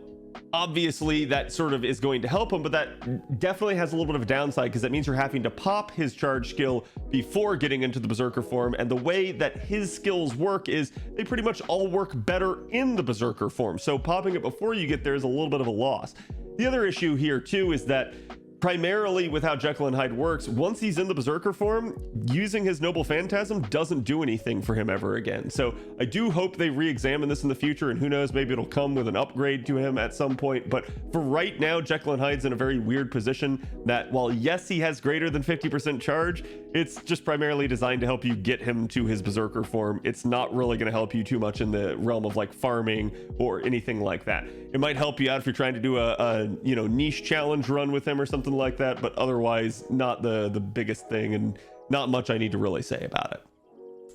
obviously that sort of is going to help him, but that definitely has a little bit of a downside, because that means you're having to pop his charge skill before getting into the Berserker form. And the way that his skills work is they pretty much all work better in the Berserker form. So popping it before you get there is a little bit of a loss. The other issue here too is that primarily with how Jekyll and Hyde works, once he's in the Berserker form, using his Noble Phantasm doesn't do anything for him ever again. So I do hope they re-examine this in the future, and who knows, maybe it'll come with an upgrade to him at some point. But for right now, Jekyll and Hyde's in a very weird position that while yes, he has greater than 50% charge, it's just primarily designed to help you get him to his Berserker form. It's not really going to help you too much in the realm of like farming or anything like that. It might help you out if you're trying to do a niche challenge run with him or something like that, but otherwise not the biggest thing, and not much I need to really say about it.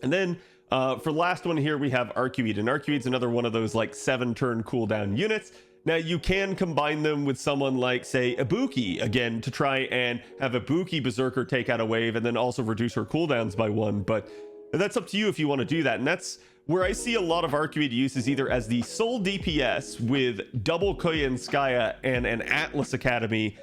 And then for the last one here, we have Arcuede, and Arcuede's another one of those like 7-turn cooldown units. Now you can combine them with someone like, say, Ibuki, again, to try and have Ibuki Berserker take out a wave and then also reduce her cooldowns by 1, but that's up to you if you want to do that. And that's where I see a lot of Arcuede use, is either as the sole DPS with double Koyanskaya and an Atlas Academy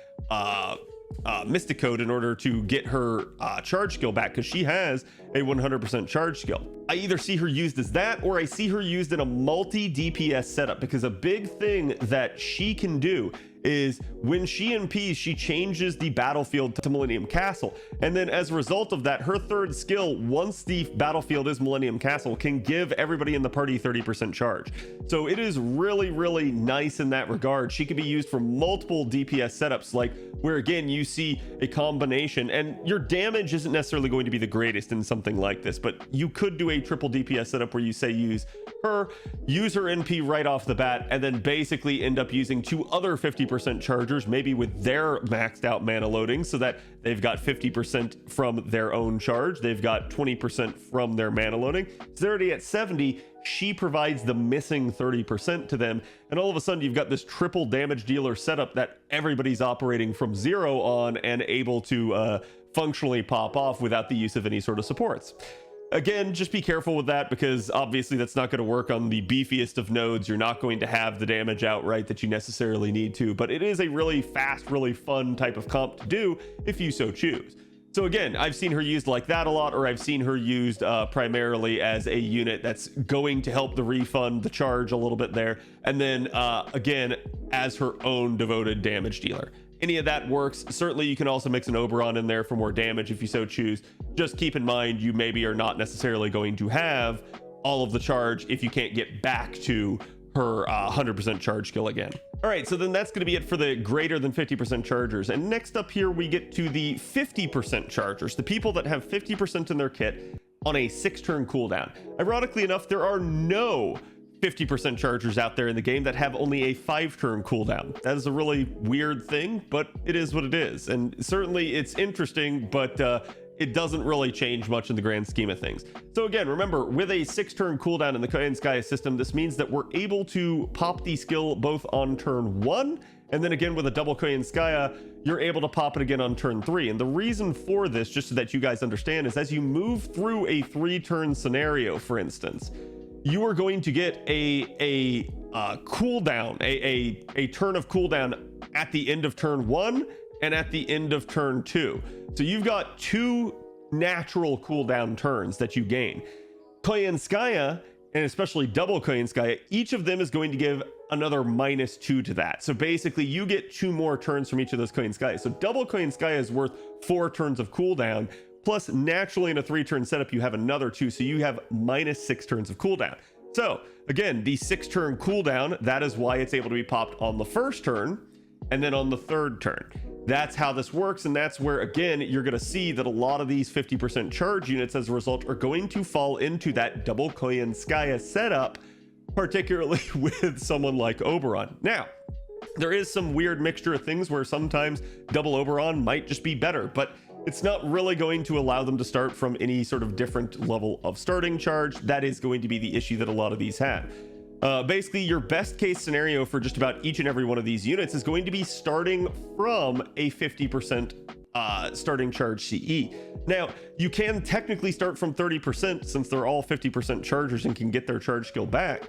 Mystic Code in order to get her charge skill back, because she has a 100% charge skill. I either see her used as that, or I see her used in a multi DPS setup, because a big thing that she can do is when she NPs, she changes the battlefield to Millennium Castle, and then as a result of that, her third skill, once the battlefield is Millennium Castle, can give everybody in the party 30% charge. So it is really, really nice in that regard. She can be used for multiple DPS setups, like where again you see a combination, and your damage isn't necessarily going to be the greatest in something like this, but you could do a triple DPS setup where you say use her NP right off the bat, and then basically end up using 2 other 50% chargers, maybe with their maxed out mana loading, so that they've got 50% from their own charge, they've got 20% from their mana loading, so they're already at 70. she provides the missing 30% to them, and all of a sudden you've got this triple damage dealer setup that everybody's operating from 0 on and able to functionally pop off without the use of any sort of supports. Again, just be careful with that, because obviously that's not going to work on the beefiest of nodes. You're not going to have the damage outright that you necessarily need to, but it is a really fast, really fun type of comp to do if you so choose. So again, I've seen her used like that a lot, or I've seen her used primarily as a unit that's going to help the refund, the charge a little bit there, and then again, as her own devoted damage dealer. Any of that works. Certainly you can also mix an Oberon in there for more damage if you so choose. Just keep in mind, you maybe are not necessarily going to have all of the charge if you can't get back to her 100% charge skill again. All right, so then that's going to be it for the greater than 50% chargers. And next up here, we get to the 50% chargers, the people that have 50% in their kit on a 6-turn cooldown. Ironically enough, there are no 50% chargers out there in the game that have only a 5-turn cooldown. That is a really weird thing, but it is what it is. And certainly it's interesting, but it doesn't really change much in the grand scheme of things. So again, remember, with a 6-turn cooldown in the Koyanskaya system, this means that we're able to pop the skill both on turn 1, and then again with a double Koyanskaya, you're able to pop it again on turn 3. And the reason for this, just so that you guys understand, is as you move through a 3-turn scenario, for instance, you are going to get a cooldown, a turn of cooldown at the end of turn 1 and at the end of turn 2. So you've got 2 natural cooldown turns that you gain. Koyanskaya, and especially double Koyanskaya, each of them is going to give another -2 to that. So basically you get 2 more turns from each of those Koyanskaya. So double Koyanskaya is worth 4 turns of cooldown. Plus, naturally in a 3-turn setup, you have another 2, so you have -6 turns of cooldown. So again, the 6-turn cooldown, that is why it's able to be popped on the 1st turn and then on the 3rd turn. That's how this works, and that's where, again, you're going to see that a lot of these 50% charge units, as a result, are going to fall into that double Koyanskaya setup, particularly with someone like Oberon. Now, there is some weird mixture of things where sometimes double Oberon might just be better, but it's not really going to allow them to start from any sort of different level of starting charge. That is going to be the issue that a lot of these have. Basically, your best case scenario for just about each and every one of these units is going to be starting from a 50% starting charge CE. Now, you can technically start from 30% since they're all 50% chargers and can get their charge skill back,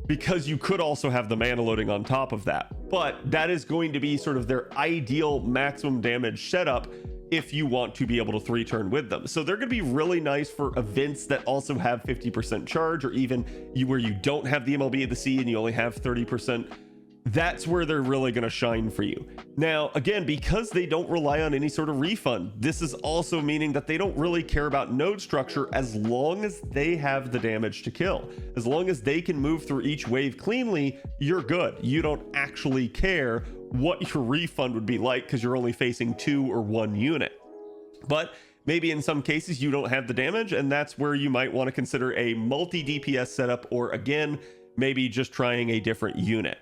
because you could also have the mana loading on top of that. But that is going to be sort of their ideal maximum damage setup if you want to be able to 3-turn with them. So they're going to be really nice for events that also have 50% charge, or even where you don't have the MLB of the Sea and you only have 30%. That's where they're really going to shine for you. Now, again, because they don't rely on any sort of refund, this is also meaning that they don't really care about node structure as long as they have the damage to kill. As long as they can move through each wave cleanly, you're good. You don't actually care what your refund would be like because you're only facing 2 or 1 unit. But maybe in some cases you don't have the damage, and that's where you might want to consider a multi-DPS setup, or again, maybe just trying a different unit.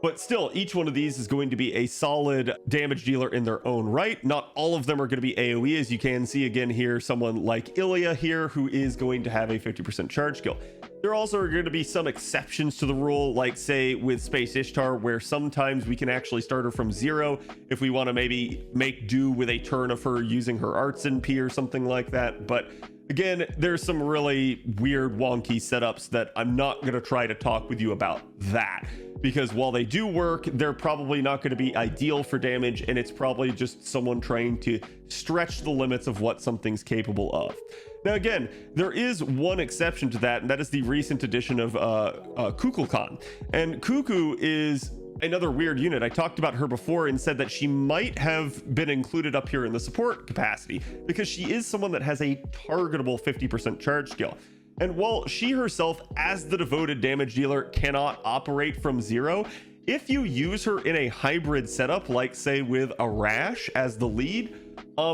But still, each one of these is going to be a solid damage dealer in their own right. Not all of them are going to be AoE, as you can see again here, someone like Ilya here, who is going to have a 50% charge skill. There also are going to be some exceptions to the rule, like say with Space Ishtar, where sometimes we can actually start her from 0 if we want to maybe make do with a turn of her using her Arts NP or something like that. But again, there's some really weird, wonky setups that I'm not going to try to talk with you about that, because while they do work, they're probably not going to be ideal for damage, and it's probably just someone trying to stretch the limits of what something's capable of. Now, again, there is one exception to that, and that is the recent addition of Kukulkan. And Kuku is another weird unit. I talked about her before and said that she might have been included up here in the support capacity, because she is someone that has a targetable 50% charge skill. And while she herself, as the devoted damage dealer, cannot operate from 0, if you use her in a hybrid setup, like say with a Rash as the lead,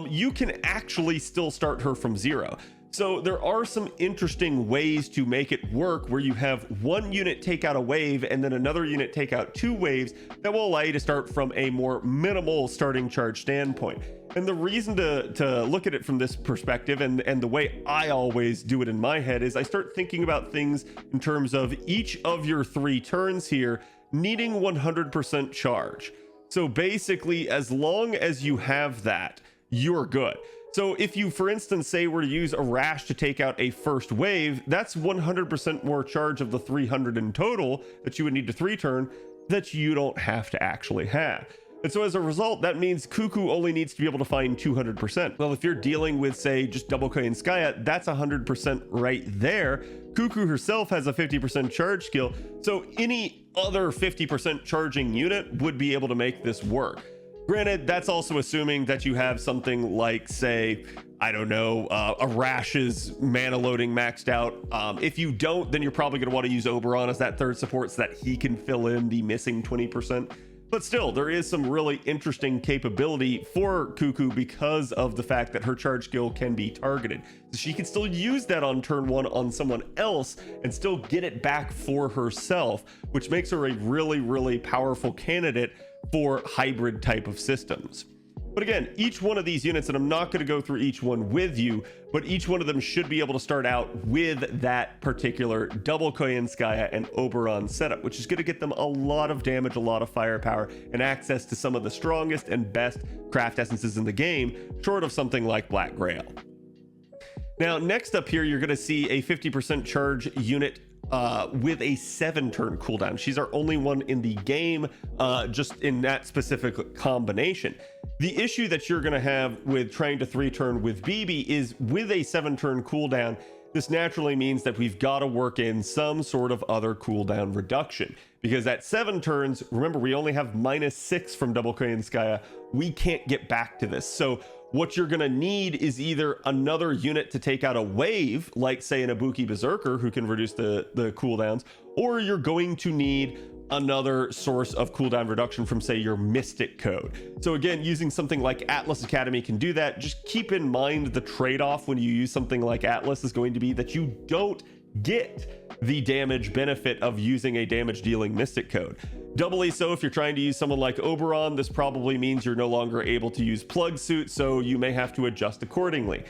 you can actually still start her from 0. So there are some interesting ways to make it work where you have one unit take out a wave and then another unit take out 2 waves that will allow you to start from a more minimal starting charge standpoint. And the reason to look at it from this perspective, and the way I always do it in my head, is I start thinking about things in terms of each of your 3 turns here needing 100% charge. So basically, as long as you have that, you're good. So if you, for instance, say were to use a rash to take out a first wave, that's 100% more charge of the 300 in total that you would need to 3-turn that you don't have to actually have. And so as a result, that means Cuckoo only needs to be able to find 200%. Well, if you're dealing with, say, just double Koyanskaya, that's 100% right there. Cuckoo herself has a 50% charge skill, so any other 50% charging unit would be able to make this work. Granted, that's also assuming that you have something like, say, I don't know, a Rash's mana loading maxed out. If you don't, then you're probably going to want to use Oberon as that third support so that he can fill in the missing 20%. But still, there is some really interesting capability for Cuckoo because of the fact that her charge skill can be targeted. So she can still use that on turn 1 on someone else and still get it back for herself, which makes her a really, really powerful candidate for hybrid type of systems. But again, each one of these units, and I'm not going to go through each one with you, but each one of them should be able to start out with that particular double Koyanskaya and Oberon setup, which is going to get them a lot of damage, a lot of firepower, and access to some of the strongest and best craft essences in the game, short of something like Black Grail. Now, next up here, you're going to see a 50% charge unit with a 7-turn cooldown. She's our only one in the game, just in that specific combination. The issue that you're going to have with trying to 3-turn with BB is with a 7-turn cooldown, this naturally means that we've got to work in some sort of other cooldown reduction, because at 7 turns, remember, we only have -6 from double Koyanskaya. We can't get back to this. So what you're going to need is either another unit to take out a wave, like say an Ibuki Berserker who can reduce the cooldowns, or you're going to need another source of cooldown reduction from, say, your Mystic Code. So again, using something like Atlas Academy can do that. Just keep in mind the trade-off when you use something like Atlas is going to be that you don't get the damage benefit of using a damage dealing Mystic Code. Doubly so if you're trying to use someone like Oberon, this probably means you're no longer able to use Plug Suit, so you may have to adjust accordingly.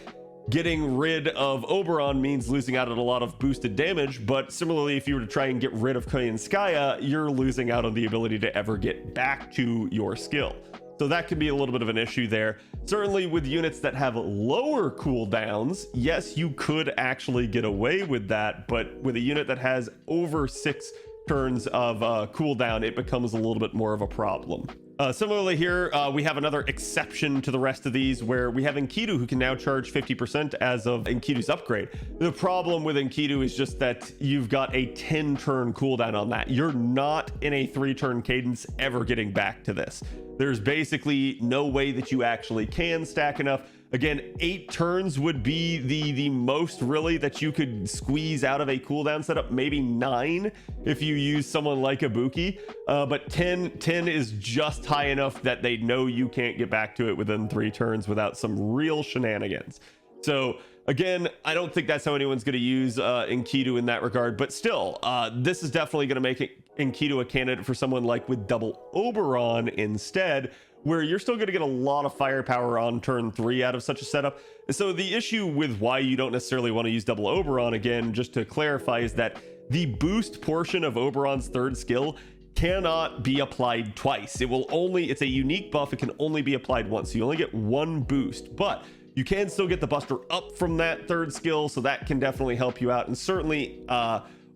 Getting rid of Oberon means losing out on a lot of boosted damage, but similarly, if you were to try and get rid of Koyanskaya, you're losing out on the ability to ever get back to your skill. So that could be a little bit of an issue there. Certainly with units that have lower cooldowns, yes, you could actually get away with that, but with a unit that has over 6 turns of cooldown, it becomes a little bit more of a problem. Similarly here, we have another exception to the rest of these where we have Enkidu, who can now charge 50% as of Enkidu's upgrade. The problem with Enkidu is just that you've got a 10-turn cooldown on that. You're not in a 3-turn cadence ever getting back to this. There's basically no way that you actually can stack enough. Again, 8 turns would be the most really that you could squeeze out of a cooldown setup, maybe 9 if you use someone like Ibuki, but 10 is just high enough that they know you can't get back to it within 3 turns without some real shenanigans. So again, I don't think that's how anyone's going to use Enkidu in that regard, but still, this is definitely going to make Enkidu a candidate for someone like with double Oberon instead, where you're still going to get a lot of firepower on turn 3 out of such a setup. So the issue with why you don't necessarily want to use double Oberon, again, just to clarify, is that the boost portion of Oberon's 3rd skill cannot be applied twice. It's a unique buff. It can only be applied once. So you only get 1 boost, but you can still get the buster up from that 3rd skill, so that can definitely help you out. And certainly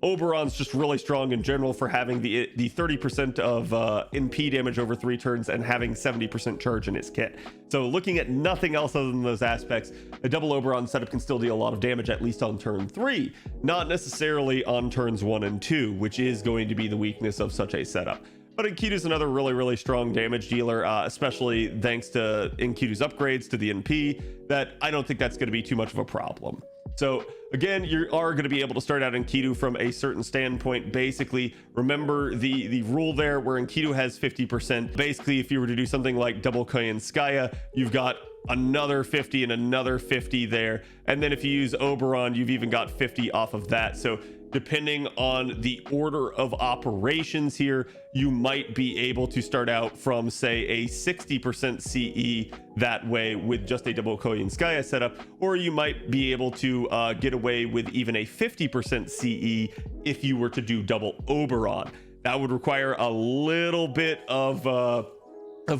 Oberon's just really strong in general for having the 30% of NP damage over 3 turns and having 70% charge in his kit. So looking at nothing else other than those aspects, a double Oberon setup can still deal a lot of damage, at least on turn 3, not necessarily on turns 1 and 2, which is going to be the weakness of such a setup. But Enkidu's another really, really strong damage dealer, especially thanks to Enkidu's upgrades to the NP, that I don't think that's going to be too much of a problem. So again, you are going to be able to start out Enkidu from a certain standpoint. Basically, remember the rule there where Enkidu has 50%. Basically, if you were to do something like double Koyanskaya, you've got another 50 and another 50 there. And then if you use Oberon, you've even got 50 off of that. So depending on the order of operations here, you might be able to start out from, say, a 60% CE that way with just a double Koyanskaya setup, or you might be able to get away with even a 50% CE if you were to do double Oberon. That would require a little bit of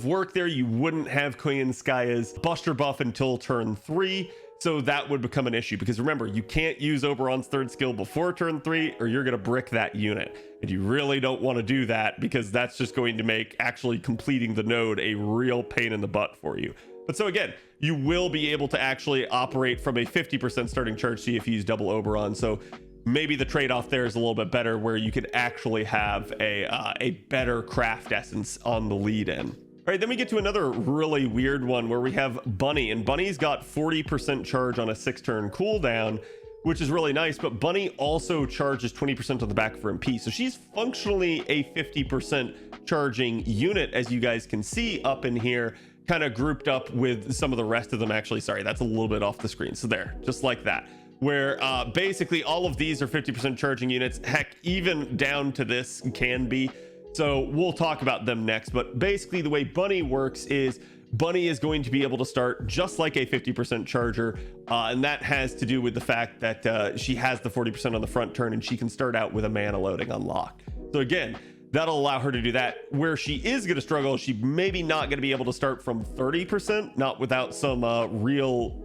work there. You wouldn't have Koyanskaya's Buster buff until turn 3. So that would become an issue, because remember, you can't use Oberon's third skill before turn 3 or you're going to brick that unit. And you really don't want to do that, because that's just going to make actually completing the node a real pain in the butt for you. But so again, you will be able to actually operate from a 50% starting charge C if you use double Oberon. So maybe the trade-off there is a little bit better, where you could actually have a better craft essence on the lead in. All right, then we get to another really weird one where we have Bunny, and Bunny's got 40% charge on a 6-turn cooldown, which is really nice, but Bunny also charges 20% on the back of her MP. So she's functionally a 50% charging unit, as you guys can see up in here, kind of grouped up with some of the rest of them. Actually, sorry, that's a little bit off the screen. So there, just like that, where basically all of these are 50% charging units. Heck, even down to this can be. So we'll talk about them next, but basically the way Bunny works is Bunny is going to be able to start just like a 50% charger, and that has to do with the fact that she has the 40% on the front turn, and she can start out with a mana loading unlocked. So again, that'll allow her to do that. Where she is going to struggle, she maybe not going to be able to start from 30%, not without some real,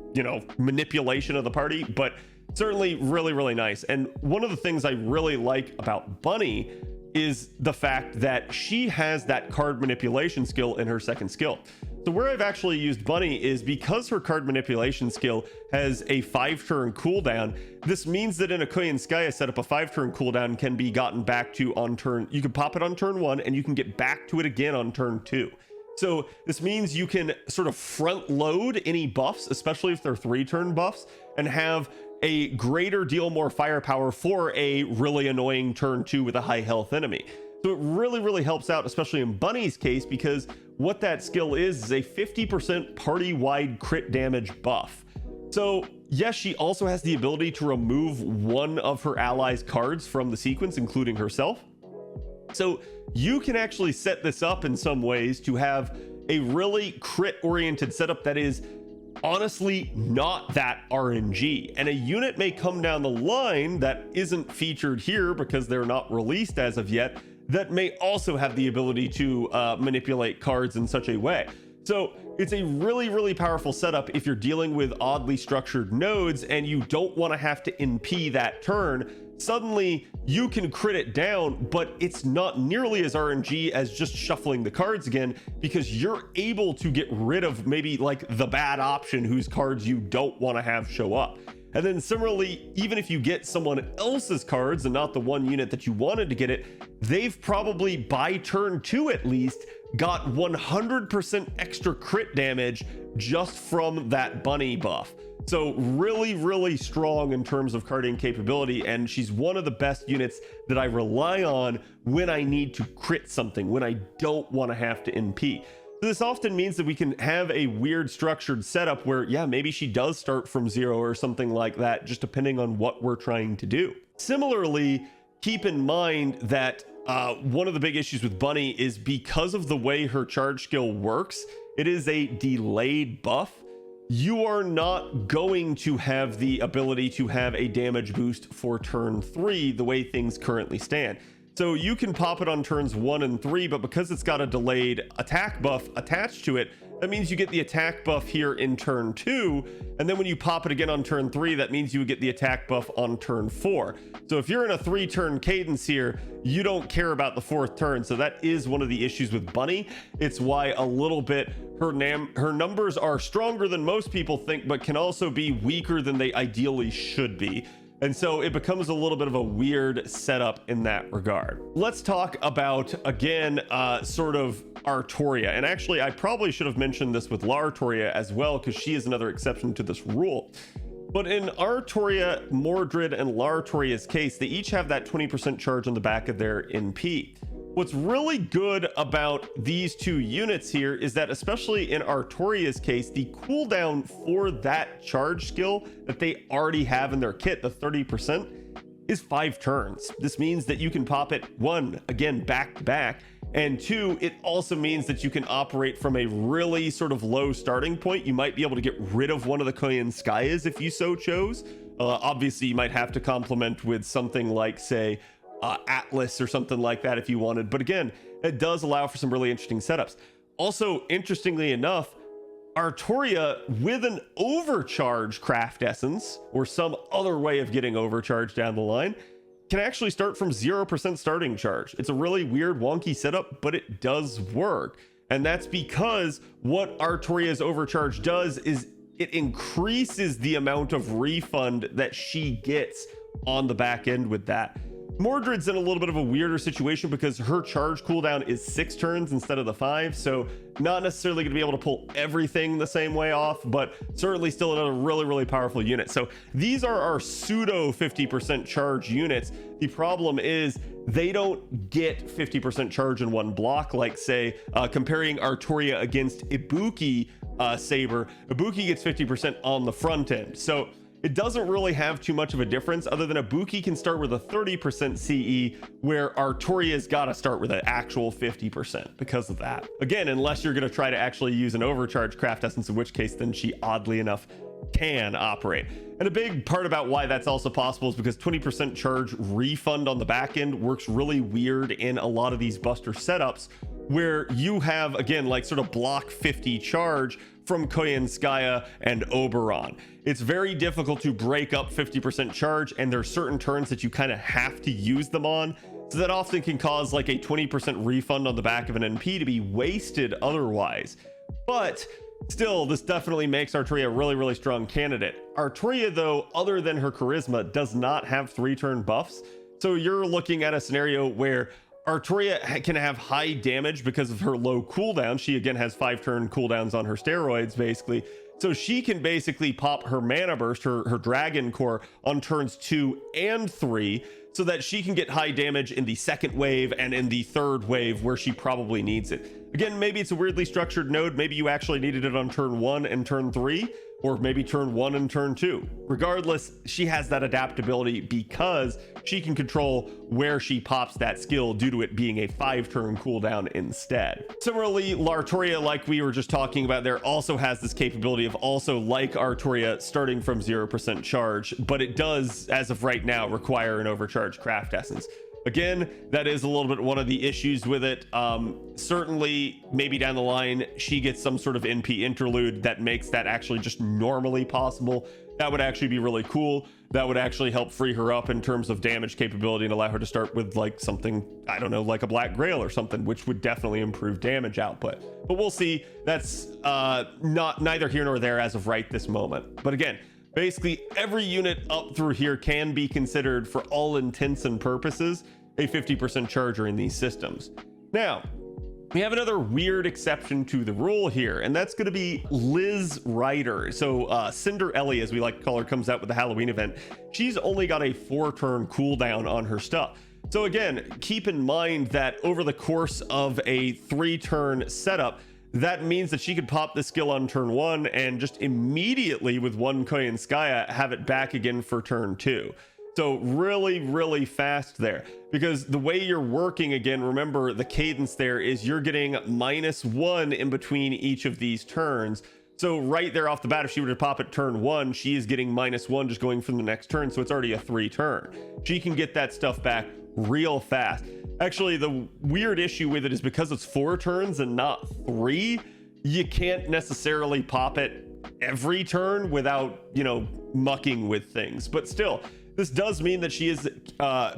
manipulation of the party, but certainly really, really nice. And one of the things I really like about Bunny is the fact that she has that card manipulation skill in her second skill. So where I've actually used Bunny is because her card manipulation skill has a 5-turn cooldown. This means that in a Koyanskaya setup, a 5-turn cooldown can be gotten back to on turn. You can pop it on turn 1 and you can get back to it again on turn 2. So this means you can sort of front load any buffs, especially if they're 3-turn buffs, and have a greater deal more firepower for a really annoying turn 2 with a high health enemy. So it really, really helps out, especially in Bunny's case, because what that skill is a 50% party-wide crit damage buff. So yes, she also has the ability to remove one of her allies' cards from the sequence, including herself. So you can actually set this up in some ways to have a really crit-oriented setup that is honestly not that RNG, and a unit may come down the line that isn't featured here because they're not released as of yet, that may also have the ability to manipulate cards in such a way. So it's a really, really powerful setup if you're dealing with oddly structured nodes and you don't want to have to NP that turn. Suddenly you can crit it down, but it's not nearly as RNG as just shuffling the cards again, because you're able to get rid of maybe like the bad option whose cards you don't want to have show up. And then similarly, even if you get someone else's cards and not the one unit that you wanted to get it, they've probably by turn 2 at least got 100% extra crit damage just from that Bunny buff. So really, really strong in terms of carding capability, and she's one of the best units that I rely on when I need to crit something, when I don't want to have to NP. So this often means that we can have a weird structured setup where, yeah, maybe she does start from 0 or something like that, just depending on what we're trying to do. Similarly, keep in mind that one of the big issues with Bunny is because of the way her charge skill works, it is a delayed buff. You are not going to have the ability to have a damage boost for turn 3 the way things currently stand. So you can pop it on turns 1 and 3, but because it's got a delayed attack buff attached to it, that means you get the attack buff here in turn 2, and then when you pop it again on turn 3, that means you would get the attack buff on turn 4. So if you're in a 3-turn cadence here, you don't care about the 4th turn. So that is one of the issues with Bunny. It's why a little bit her numbers are stronger than most people think, but can also be weaker than they ideally should be. And so it becomes a little bit of a weird setup in that regard. Let's talk about, again, sort of Artoria. And actually, I probably should have mentioned this with Lartoria as well, because she is another exception to this rule. But in Artoria, Mordred, and Lartoria's case, they each have that 20% charge on the back of their NP. What's really good about these two units here is that, especially in Artoria's case, the cooldown for that charge skill that they already have in their kit, the 30%, is 5 turns. This means that you can pop it, 1, again, back to back, and 2, it also means that you can operate from a really sort of low starting point. You might be able to get rid of one of the Koyanskayas if you so chose. Obviously, you might have to complement with something like, say, Atlas or something like that if you wanted, but again, it does allow for some really interesting setups. Also, interestingly enough, Artoria with an overcharge craft essence or some other way of getting overcharged down the line can actually start from 0% starting charge. It's a really weird, wonky setup, but it does work. And that's because what Artoria's overcharge does is it increases the amount of refund that she gets on the back end with that. Mordred's in a little bit of a weirder situation because her charge cooldown is 6 turns instead of the 5, so not necessarily going to be able to pull everything the same way off, but certainly still another really powerful unit. So these are our pseudo 50% charge units. The problem is they don't get 50% charge in one block, like say comparing Artoria against Ibuki Saber. Ibuki gets 50% on the front end, so it doesn't really have too much of a difference, other than Ibuki can start with a 30% CE, where Artoria's got to start with an actual 50% because of that. Again, unless you're going to try to actually use an overcharge craft essence, in which case then she oddly enough can operate. And a big part about why that's also possible is because 20% charge refund on the back end works really weird in a lot of these buster setups, where you have, again, like sort of block 50 charge from Koyanskaya and Oberon. It's very difficult to break up 50% charge, and there are certain turns that you kind of have to use them on. So that often can cause like a 20% refund on the back of an NP to be wasted otherwise. But still, this definitely makes Artoria a really strong candidate. Artoria, though, other than her charisma, does not have 3-turn buffs. So you're looking at a scenario where Artoria can have high damage because of her low cooldown. She again has 5-turn cooldowns on her steroids, basically. So she can basically pop her mana burst, her dragon core, on turns 2 and 3, so that she can get high damage in the second wave and in the third wave where she probably needs it. Again, maybe it's a weirdly structured node. Maybe you actually needed it on turn 1 and turn 3, or maybe turn 1 and turn 2. Regardless, she has that adaptability because she can control where she pops that skill due to it being a 5-turn cooldown instead. Similarly, Lartoria, like we were just talking about there, also has this capability of also, like Artoria, starting from 0% charge, but it does, as of right now, require an overcharge craft essence. Again, that is a little bit one of the issues with it. Certainly, maybe down the line, she gets some sort of NP interlude that makes that actually just normally possible. That would actually be really cool. That would actually help free her up in terms of damage capability and allow her to start with like something, I don't know, like a Black Grail or something, which would definitely improve damage output. But we'll see. That's neither here nor there as of right this moment. But again, basically every unit up through here can be considered, for all intents and purposes, a 50% charger in these systems. Now, we have another weird exception to the rule here, and that's going to be Liz Ryder. So Cinder Ellie, as we like to call her, comes out with the Halloween event. She's only got a 4-turn cooldown on her stuff. So again, keep in mind that over the course of a 3-turn setup, that means that she could pop the skill on turn 1 and just immediately with 1 Koyanskaya have it back again for turn 2. So really fast there, because the way you're working, again, remember the cadence there is you're getting -1 in between each of these turns. So right there off the bat, if she were to pop at turn 1, she is getting -1 just going from the next turn. So it's already a 3-turn. She can get that stuff back real fast. Actually, the weird issue with it is because it's 4 turns and not 3, you can't necessarily pop it every turn without, you know, mucking with things. But still, this does mean that she is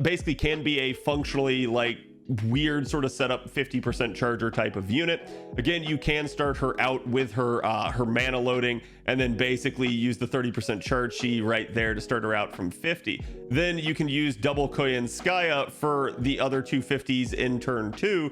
basically can be a functionally like weird sort of setup 50% charger type of unit. Again, you can start her out with her her mana loading and then basically use the 30% charge she right there to start her out from 50. Then you can use double Koyanskaya for the other 250s in turn 2,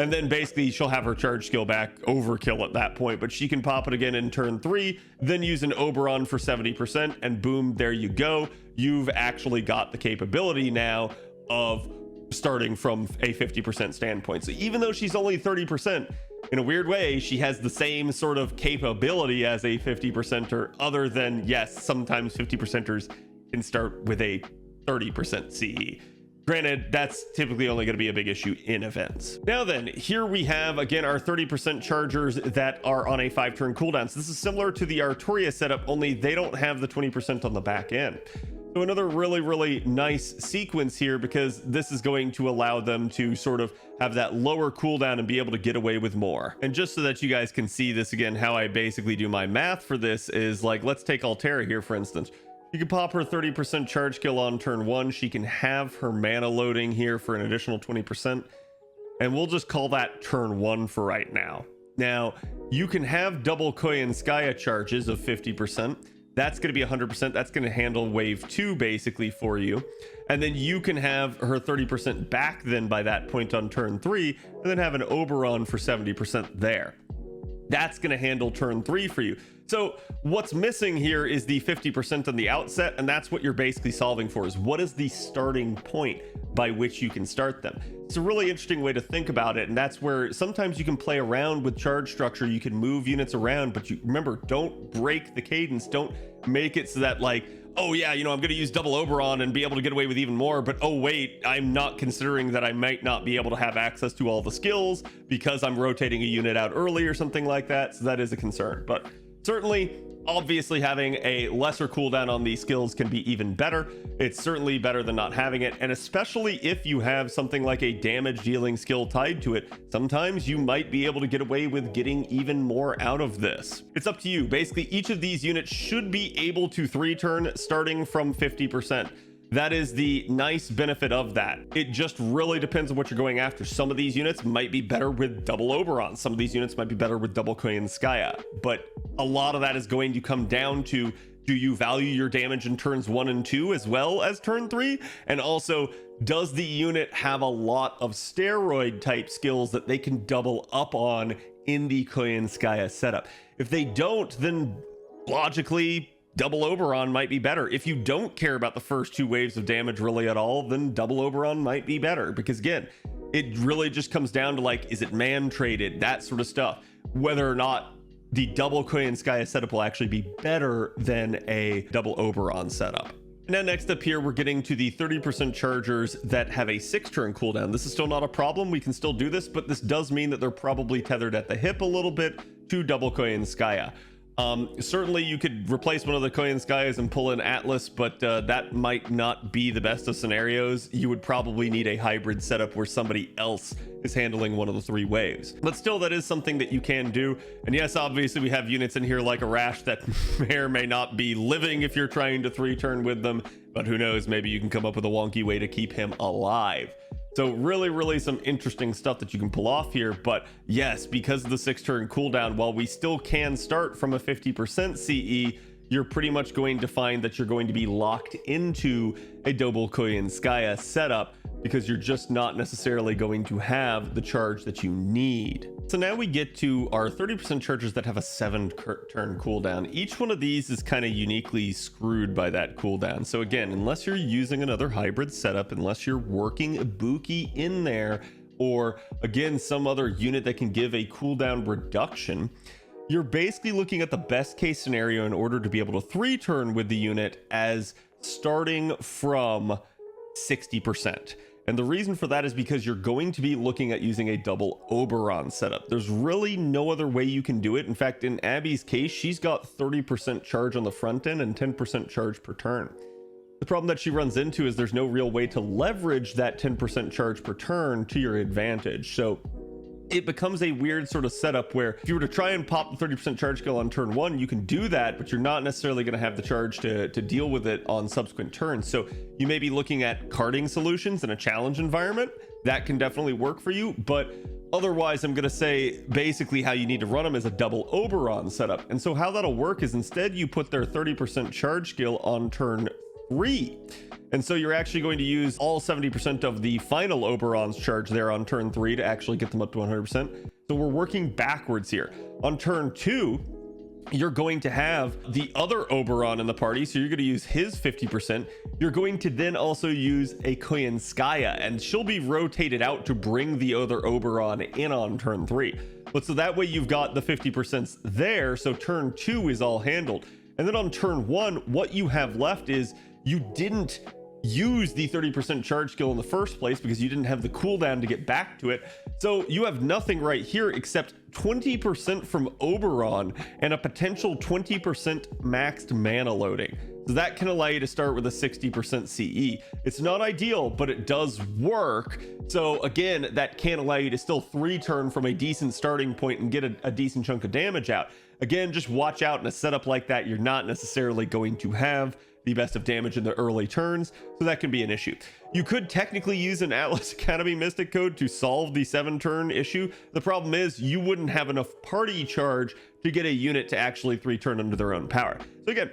and then basically she'll have her charge skill back, overkill at that point, but she can pop it again in turn 3, then use an Oberon for 70%, and boom, there you go. You've actually got the capability now of starting from a 50% standpoint. So even though she's only 30%, in a weird way, she has the same sort of capability as a 50%er, other than, yes, sometimes 50%ers can start with a 30% CE. Granted, that's typically only going to be a big issue in events. Now then, here we have, again, our 30% chargers that are on a 5-turn cooldown. So this is similar to the Arturia setup, only they don't have the 20% on the back end. So another really nice sequence here, because this is going to allow them to sort of have that lower cooldown and be able to get away with more. And just so that you guys can see this again, how I basically do my math for this is like, let's take Altera here, for instance. You can pop her 30% charge kill on turn 1. She can have her mana loading here for an additional 20. And we'll just call that turn 1 for right now. Now, you can have double Koyanskaya charges of 50%. That's going to be 100%. That's going to handle wave 2 basically for you. And then you can have her 30% back then by that point on turn 3, and then have an Oberon for 70% there. That's going to handle turn 3 for you. So what's missing here is the 50% on the outset, and that's what you're basically solving for, is what is the starting point by which you can start them. It's a really interesting way to think about it, and that's where sometimes you can play around with charge structure. You can move units around, but you remember, don't break the cadence. Don't make it so that like, oh yeah, you know, I'm going to use double Oberon and be able to get away with even more, but oh wait, I'm not considering that I might not be able to have access to all the skills because I'm rotating a unit out early or something like that. So that is a concern, but certainly, obviously having a lesser cooldown on these skills can be even better. It's certainly better than not having it, and especially if you have something like a damage dealing skill tied to it, sometimes you might be able to get away with getting even more out of this. It's up to you. Basically, each of these units should be able to 3-turn starting from 50%. That is the nice benefit of that. It just really depends on what you're going after. Some of these units might be better with double Oberon. Some of these units might be better with double Koyanskaya. But a lot of that is going to come down to, do you value your damage in turns 1 and 2 as well as turn 3? And also, does the unit have a lot of steroid type skills that they can double up on in the Koyanskaya setup? If they don't, then logically, double Oberon might be better. If you don't care about the first 2 waves of damage really at all, then double Oberon might be better, because again, it really just comes down to like, is it man traded, that sort of stuff, whether or not the double Koyanskaya setup will actually be better than a double Oberon setup. Now next up here, we're getting to the 30% chargers that have a 6-turn cooldown. This is still not a problem. We can still do this, but this does mean that they're probably tethered at the hip a little bit to double Koyanskaya. Certainly you could replace one of the Koyanskayas and pull in Atlas, but that might not be the best of scenarios. You would probably need a hybrid setup where somebody else is handling one of the 3 waves. But still, that is something that you can do. And yes, obviously we have units in here like a Rash that may or may not be living if you're trying to 3-turn with them, but who knows, maybe you can come up with a wonky way to keep him alive. So really some interesting stuff that you can pull off here. But yes, because of the 6-turn cooldown, while we still can start from a 50% CE, you're pretty much going to find that you're going to be locked into a double Koyanskaya setup, because you're just not necessarily going to have the charge that you need. So now we get to our 30% chargers that have a 7-turn cooldown. Each one of these is kind of uniquely screwed by that cooldown. So again, unless you're using another hybrid setup, unless you're working Ibuki in there, or again, some other unit that can give a cooldown reduction, you're basically looking at the best case scenario in order to be able to 3-turn with the unit as starting from 60%. And the reason for that is because you're going to be looking at using a double Oberon setup. There's really no other way you can do it. In fact, in Abby's case, she's got 30% charge on the front end and 10% charge per turn. The problem that she runs into is there's no real way to leverage that 10% charge per turn to your advantage. So it becomes a weird sort of setup where if you were to try and pop the 30% charge kill on turn 1, you can do that, but you're not necessarily going to have the charge to deal with it on subsequent turns. So you may be looking at carding solutions in a challenge environment. That can definitely work for you, but otherwise I'm going to say basically how you need to run them is a double Oberon setup. And so how that'll work is instead you put their 30% charge skill on turn 3. And so you're actually going to use all 70% of the final Oberon's charge there on turn 3 to actually get them up to 100%. So we're working backwards here. On turn 2, you're going to have the other Oberon in the party, so you're going to use his 50%. You're going to then also use a Koyanskaya, and she'll be rotated out to bring the other Oberon in on turn 3. But so that way you've got the 50% there, so turn 2 is all handled. And then on turn 1, what you have left is you didn't use the 30% charge skill in the first place because you didn't have the cooldown to get back to it. So you have nothing right here except 20% from Oberon and a potential 20% maxed mana loading. So that can allow you to start with a 60% CE. It's not ideal, but it does work. So again, that can allow you to still 3-turn from a decent starting point and get a decent chunk of damage out. Again, just watch out in a setup like that. You're not necessarily going to have the best of damage in the early turns, so that can be an issue. You could technically use an Atlas Academy Mystic code to solve the 7-turn issue. The problem is you wouldn't have enough party charge to get a unit to actually 3-turn under their own power. So again,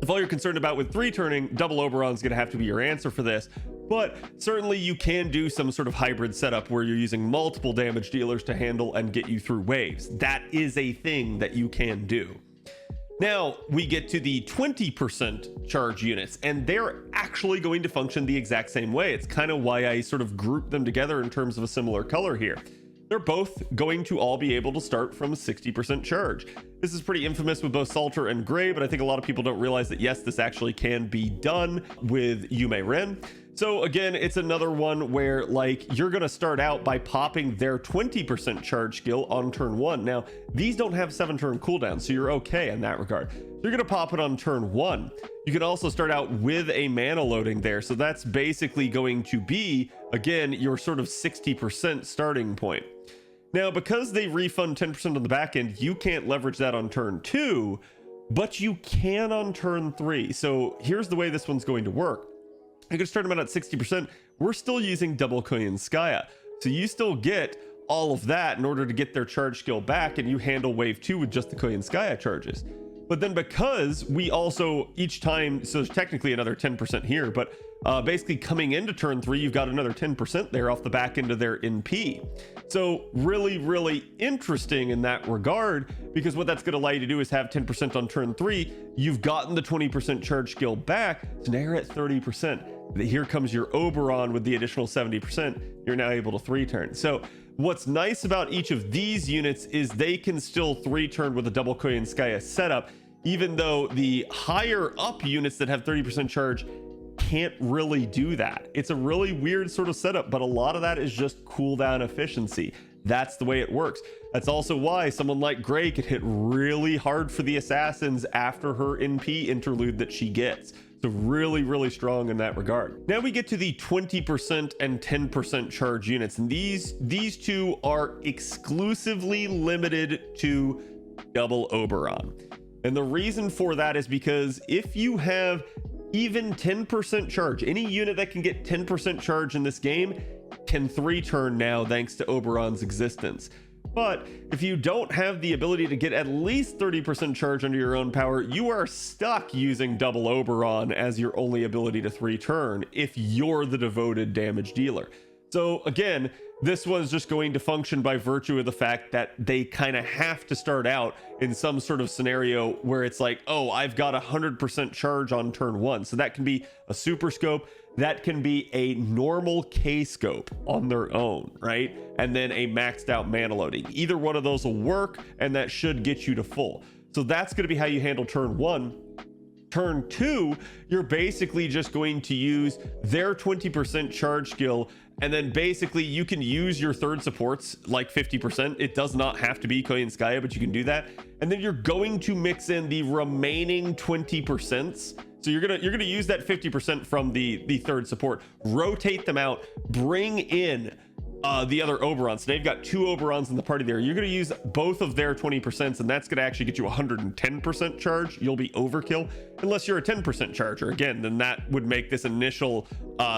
if all you're concerned about with 3-turning, double Oberon is going to have to be your answer for this. But certainly you can do some sort of hybrid setup where you're using multiple damage dealers to handle and get you through waves. That is a thing that you can do. Now we get to the 20% charge units, and they're actually going to function the exact same way. It's kind of why I sort of grouped them together in terms of a similar color here. They're both going to all be able to start from 60% charge. This is pretty infamous with both Salter and Gray, but I think a lot of people don't realize that yes, this actually can be done with Yume Ren. So again, it's another one where like you're going to start out by popping their 20% charge skill on turn 1. Now, these don't have 7-turn cooldown, so you're okay in that regard. You're going to pop it on turn 1. You can also start out with a mana loading there. So that's basically going to be, again, your sort of 60% starting point. Now, because they refund 10% on the back end, you can't leverage that on turn 2, but you can on turn 3. So here's the way this one's going to work. You're going to start them out at 60%. We're still using double Koyanskaya. So you still get all of that in order to get their charge skill back, and you handle wave 2 with just the Koyanskaya charges. But then because we also each time, so there's technically another 10% here, but basically coming into turn 3, you've got another 10% there off the back end of their NP. So really, really interesting in that regard, because what that's going to allow you to do is have 10% on turn 3. You've gotten the 20% charge skill back, so now you're at 30%. Here comes your Oberon with the additional 70%. You're now able to 3-turn. So what's nice about each of these units is they can still 3-turn with a double Koyanskaya setup, even though the higher up units that have 30% charge can't really do that. It's a really weird sort of setup, but a lot of that is just cooldown efficiency. That's the way it works. That's also why someone like Gray could hit really hard for the assassins after her NP interlude that she gets. So really, really strong in that regard. Now we get to the 20% and 10% charge units, and these two are exclusively limited to double Oberon. And the reason for that is because if you have even 10% charge, any unit that can get 10% charge in this game can 3-turn now thanks to Oberon's existence. But if you don't have the ability to get at least 30% charge under your own power, you are stuck using double Oberon as your only ability to 3-turn if you're the devoted damage dealer. So again, this one's just going to function by virtue of the fact that they kind of have to start out in some sort of scenario where it's like, oh, I've got 100% charge on turn 1. So that can be a super scope. That can be a normal K scope on their own, right? And then a maxed out mana loading. Either one of those will work, and that should get you to full. So that's going to be how you handle turn 1. Turn 2, you're basically just going to use their 20% charge skill, and then basically you can use your third supports like 50%. It does not have to be Koyanskaya, but you can do that. And then you're going to mix in the remaining 20%. So you're gonna use that 50% from the third support, rotate them out, bring in the other Oberons. So now you've got 2 Oberons in the party there. You're going to use both of their 20%, and that's going to actually get you 110% charge. You'll be overkill unless you're a 10% charger. Again, then that would make this initial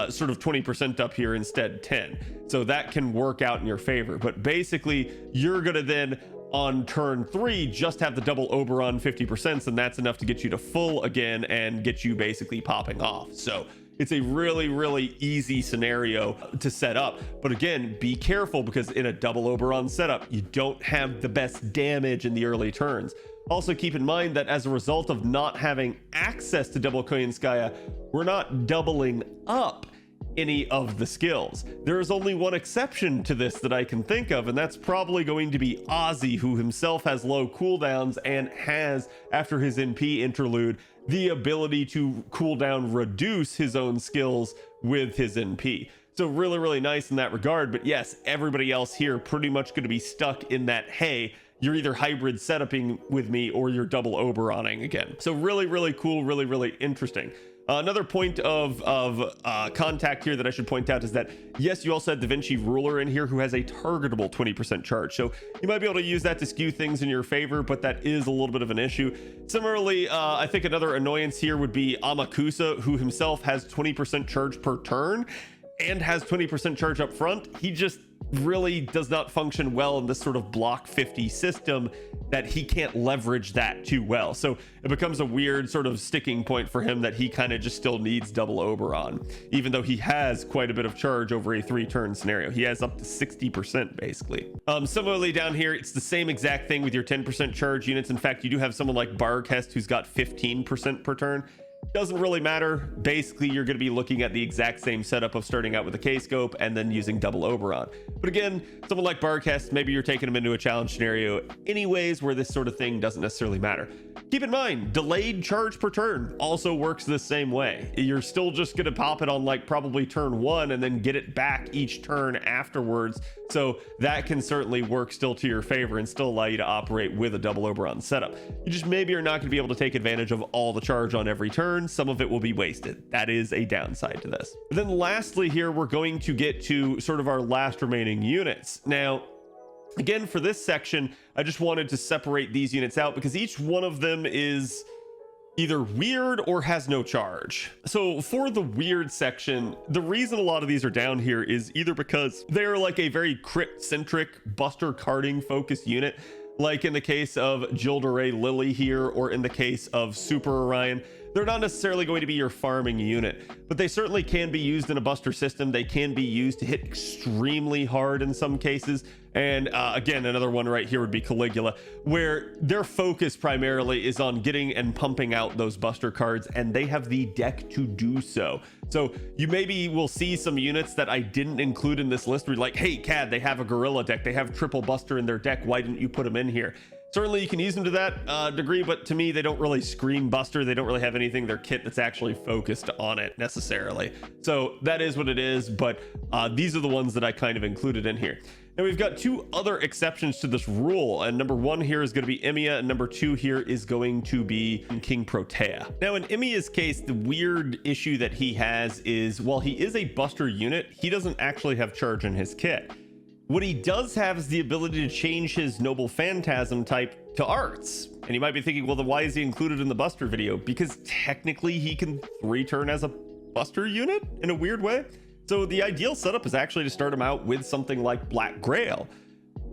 sort of 20% up here instead 10. So that can work out in your favor. But basically, you're going to then on turn 3 just have the double Oberon 50%, and that's enough to get you to full again and get you basically popping off. So it's a really, really easy scenario to set up. But again, be careful, because in a double Oberon setup, you don't have the best damage in the early turns. Also keep in mind that as a result of not having access to double Koyanskaya, we're not doubling up any of the skills. There is only one exception to this that I can think of, and that's probably going to be Ozzy, who himself has low cooldowns and has, after his NP interlude, the ability to cooldown reduce his own skills with his NP. So really, really nice in that regard. But yes, everybody else here pretty much going to be stuck in that, hey, you're either hybrid setuping with me or you're double Oberoning again. So really, really cool, really, really interesting. Another point of contact here that I should point out is that, yes, you also had Da Vinci Ruler in here, who has a targetable 20% charge. So you might be able to use that to skew things in your favor, but that is a little bit of an issue. Similarly, I think another annoyance here would be Amakusa, who himself has 20% charge per turn and has 20% charge up front. He just really does not function well in this sort of block 50 system, that he can't leverage that too well. So it becomes a weird sort of sticking point for him that he kind of just still needs double Oberon, even though he has quite a bit of charge over a 3-turn scenario. He has up to 60% basically. Similarly down here, it's the same exact thing with your 10% charge units. In fact, you do have someone like Barkest who's got 15% per turn. Doesn't really matter. Basically, you're going to be looking at the exact same setup of starting out with a K-scope and then using double Oberon. But again, someone like Barkest, maybe you're taking him into a challenge scenario anyways, where this sort of thing doesn't necessarily matter. Keep in mind, delayed charge per turn also works the same way. You're still just going to pop it on like probably turn 1 and then get it back each turn afterwards. So that can certainly work still to your favor and still allow you to operate with a double Oberon setup. You just maybe are not going to be able to take advantage of all the charge on every turn. Some of it will be wasted. That is a downside to this. And then lastly here, we're going to get to sort of our last remaining units. Now, again, for this section, I just wanted to separate these units out because each one of them is either weird or has no charge. So for the weird section, the reason a lot of these are down here is either because they're like a very crypt-centric buster carding focused unit, like in the case of Gilderay Lily here, or in the case of Super Orion. They're not necessarily going to be your farming unit, but they certainly can be used in a buster system. They can be used to hit extremely hard in some cases. And again, another one right here would be Caligula, where their focus primarily is on getting and pumping out those buster cards, and they have the deck to do so. So you maybe will see some units that I didn't include in this list where you're like, hey, KHAD, they have a gorilla deck, they have triple buster in their deck, why didn't you put them in here? Certainly you can use them to that degree, but to me, they don't really scream buster. They don't really have anything in their kit that's actually focused on it necessarily. So that is what it is, but these are the ones that I kind of included in here. Now we've got two other exceptions to this rule, and number one here is going to be Emiya, and number two here is going to be King Protea. Now in Emiya's case, the weird issue that he has is, while he is a buster unit, he doesn't actually have charge in his kit. What he does have is the ability to change his Noble Phantasm type to arts. And you might be thinking, well, then why is he included in the buster video? Because technically he can 3-turn as a buster unit in a weird way. So the ideal setup is actually to start him out with something like Black Grail.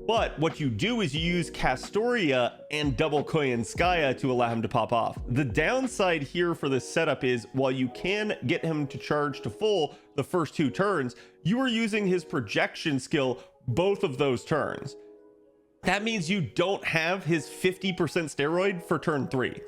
But what you do is you use Castoria and double Koyanskaya to allow him to pop off. The downside here for this setup is, while you can get him to charge to full the first 2 turns, you are using his projection skill both of those turns. That means you don't have his 50% steroid for turn 3.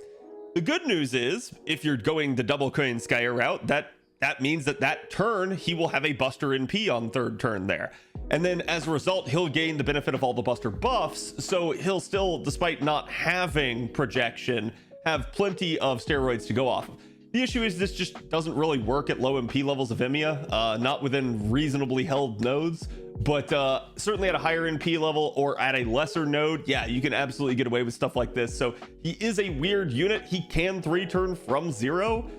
The good news is, if you're going the double Koyanskaya route, that means that turn he will have a buster NP on 3rd turn there, and then as a result he'll gain the benefit of all the buster buffs, so he'll still, despite not having projection, have plenty of steroids to go off of. The issue is this just doesn't really work at low MP levels of Emiya, not within reasonably held nodes, but certainly at a higher NP level or at a lesser node, yeah, you can absolutely get away with stuff like this. So he is a weird unit. He can 3-turn from 0.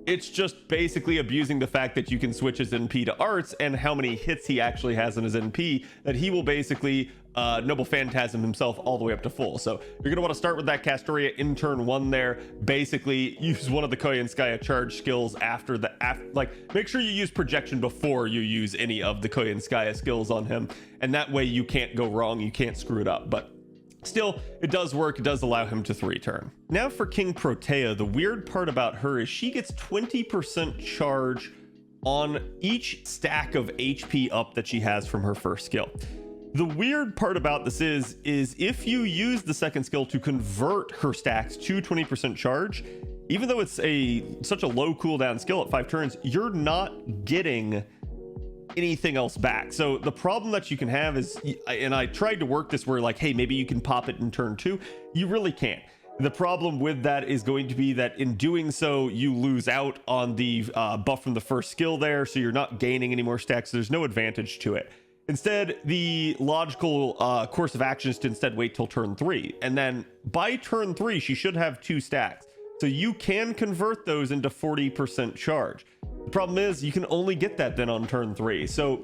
It's just basically abusing the fact that you can switch his NP to arts and how many hits he actually has in his NP, that he will basically Noble Phantasm himself all the way up to full. So you're going to want to start with that Castoria in turn 1 there. Basically use one of the Koyanskaya charge skills after like make sure you use projection before you use any of the Koyanskaya skills on him, and that way you can't go wrong, you can't screw it up. But still, it does work. It does allow him to 3-turn. Now for King Protea, the weird part about her is she gets 20% charge on each stack of HP up that she has from her first skill. The weird part about this is if you use the second skill to convert her stacks to 20% charge, even though it's such a low cooldown skill at 5 turns, you're not getting anything else back. So the problem that you can have is, and I tried to work this where like, hey, maybe you can pop it in turn 2. You really can't. The problem with that is going to be that in doing so, you lose out on the buff from the first skill there, so you're not gaining any more stacks. So there's no advantage to it. Instead, the logical course of action is to instead wait till turn 3. And then by turn 3, she should have 2 stacks. So you can convert those into 40% charge. The problem is you can only get that then on turn 3. So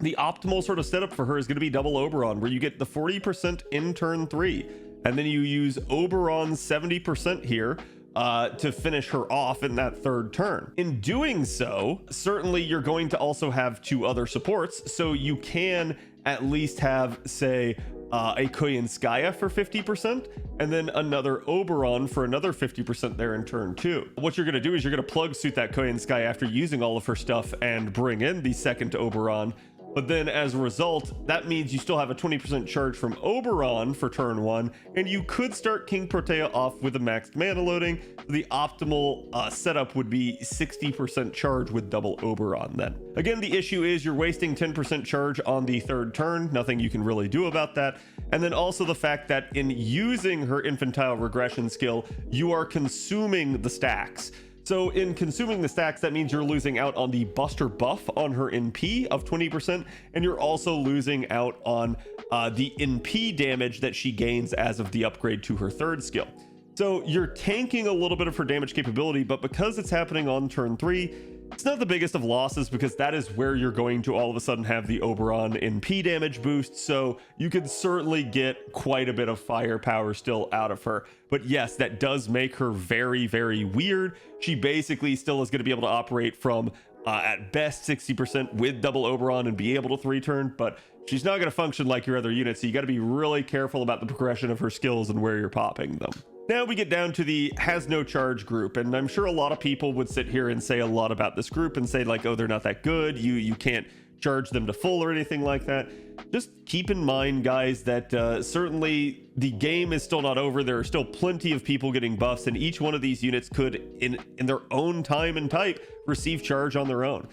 the optimal sort of setup for her is going to be double Oberon, where you get the 40% in turn 3. And then you use Oberon's 70% here to finish her off in that third turn. In doing so, certainly you're going to also have 2 other supports, so you can at least have, say, a Koyanskaya for 50%, and then another Oberon for another 50% there in turn 2. What you're going to do is you're going to plug suit that Koyanskaya after using all of her stuff and bring in the second Oberon. But then as a result, that means you still have a 20% charge from Oberon for turn 1, and you could start King Protea off with a maxed mana loading. The optimal setup would be 60% charge with double Oberon then. Again, the issue is you're wasting 10% charge on the third turn. Nothing you can really do about that. And then also the fact that in using her infantile regression skill, you are consuming the stacks. So in consuming the stacks, that means you're losing out on the Buster buff on her NP of 20%, and you're also losing out on the NP damage that she gains as of the upgrade to her third skill. So you're tanking a little bit of her damage capability, but because it's happening on turn 3, it's not the biggest of losses, because that is where you're going to all of a sudden have the Oberon NP damage boost. So you could certainly get quite a bit of firepower still out of her. But yes, that does make her very, very weird. She basically still is going to be able to operate from at best 60% with double Oberon and be able to 3-turn, but she's not going to function like your other units. So you got to be really careful about the progression of her skills and where you're popping them. Now we get down to the has no charge group, and I'm sure a lot of people would sit here and say a lot about this group and say like, oh, they're not that good, you can't charge them to full or anything like that. Just keep in mind, guys, that certainly the game is still not over. There are still plenty of people getting buffs, and each one of these units could in their own time and type receive charge on their own.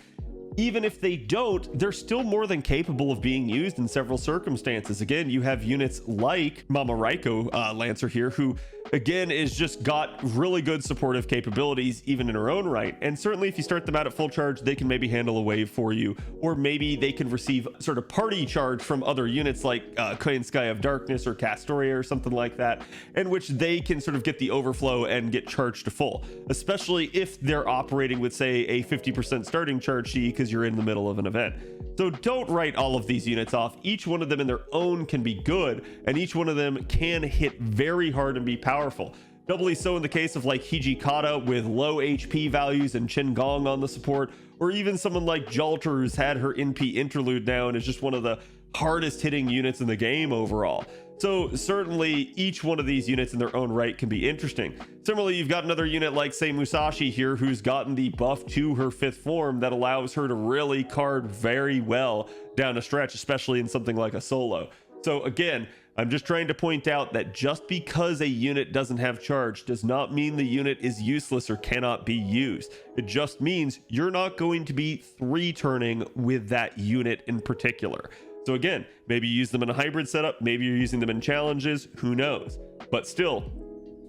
Even if they don't, they're still more than capable of being used in several circumstances. Again, you have units like Mama Raiko Lancer here, who again is just got really good supportive capabilities even in her own right. And certainly if you start them out at full charge, they can maybe handle a wave for you, or maybe they can receive sort of party charge from other units like Koyanskaya of Darkness or Castoria or something like that, in which they can sort of get the overflow and get charged to full, especially if they're operating with, say, a 50% starting charge sheet because you're in the middle of an event. So don't write all of these units off. Each one of them in their own can be good, and each one of them can hit very hard and be powerful. Doubly so in the case of like Hijikata with low HP values and Qingong on the support, or even someone like Jalter who's had her NP interlude now and is just one of the hardest hitting units in the game overall. So certainly each one of these units in their own right can be interesting. Similarly, you've got another unit like, say, Musashi here, who's gotten the buff to her 5th form that allows her to really card very well down a stretch, especially in something like a solo. So again, I'm just trying to point out that just because a unit doesn't have charge does not mean the unit is useless or cannot be used. It just means you're not going to be 3-turning with that unit in particular. So again, maybe you use them in a hybrid setup, maybe you're using them in challenges, who knows? But still,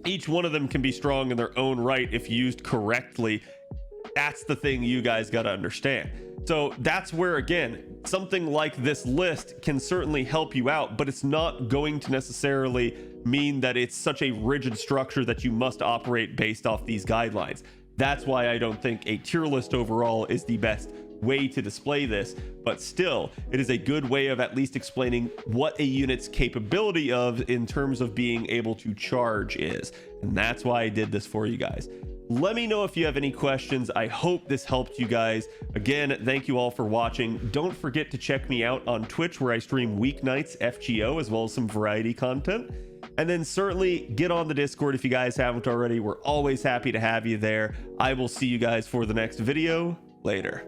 each one of them can be strong in their own right if used correctly. That's the thing you guys got to understand. So that's where, again, something like this list can certainly help you out, but it's not going to necessarily mean that it's such a rigid structure that you must operate based off these guidelines. That's why I don't think a tier list overall is the best way to display this, but still it is a good way of at least explaining what a unit's capability of in terms of being able to charge is, and that's why I did this for you guys. Let me know if you have any questions. I hope this helped you guys. Again, thank you all for watching. Don't forget to check me out on Twitch, where I stream weeknights FGO as well as some variety content. And then certainly get on the Discord if you guys haven't already. We're always happy to have you there. I will see you guys for the next video. Later.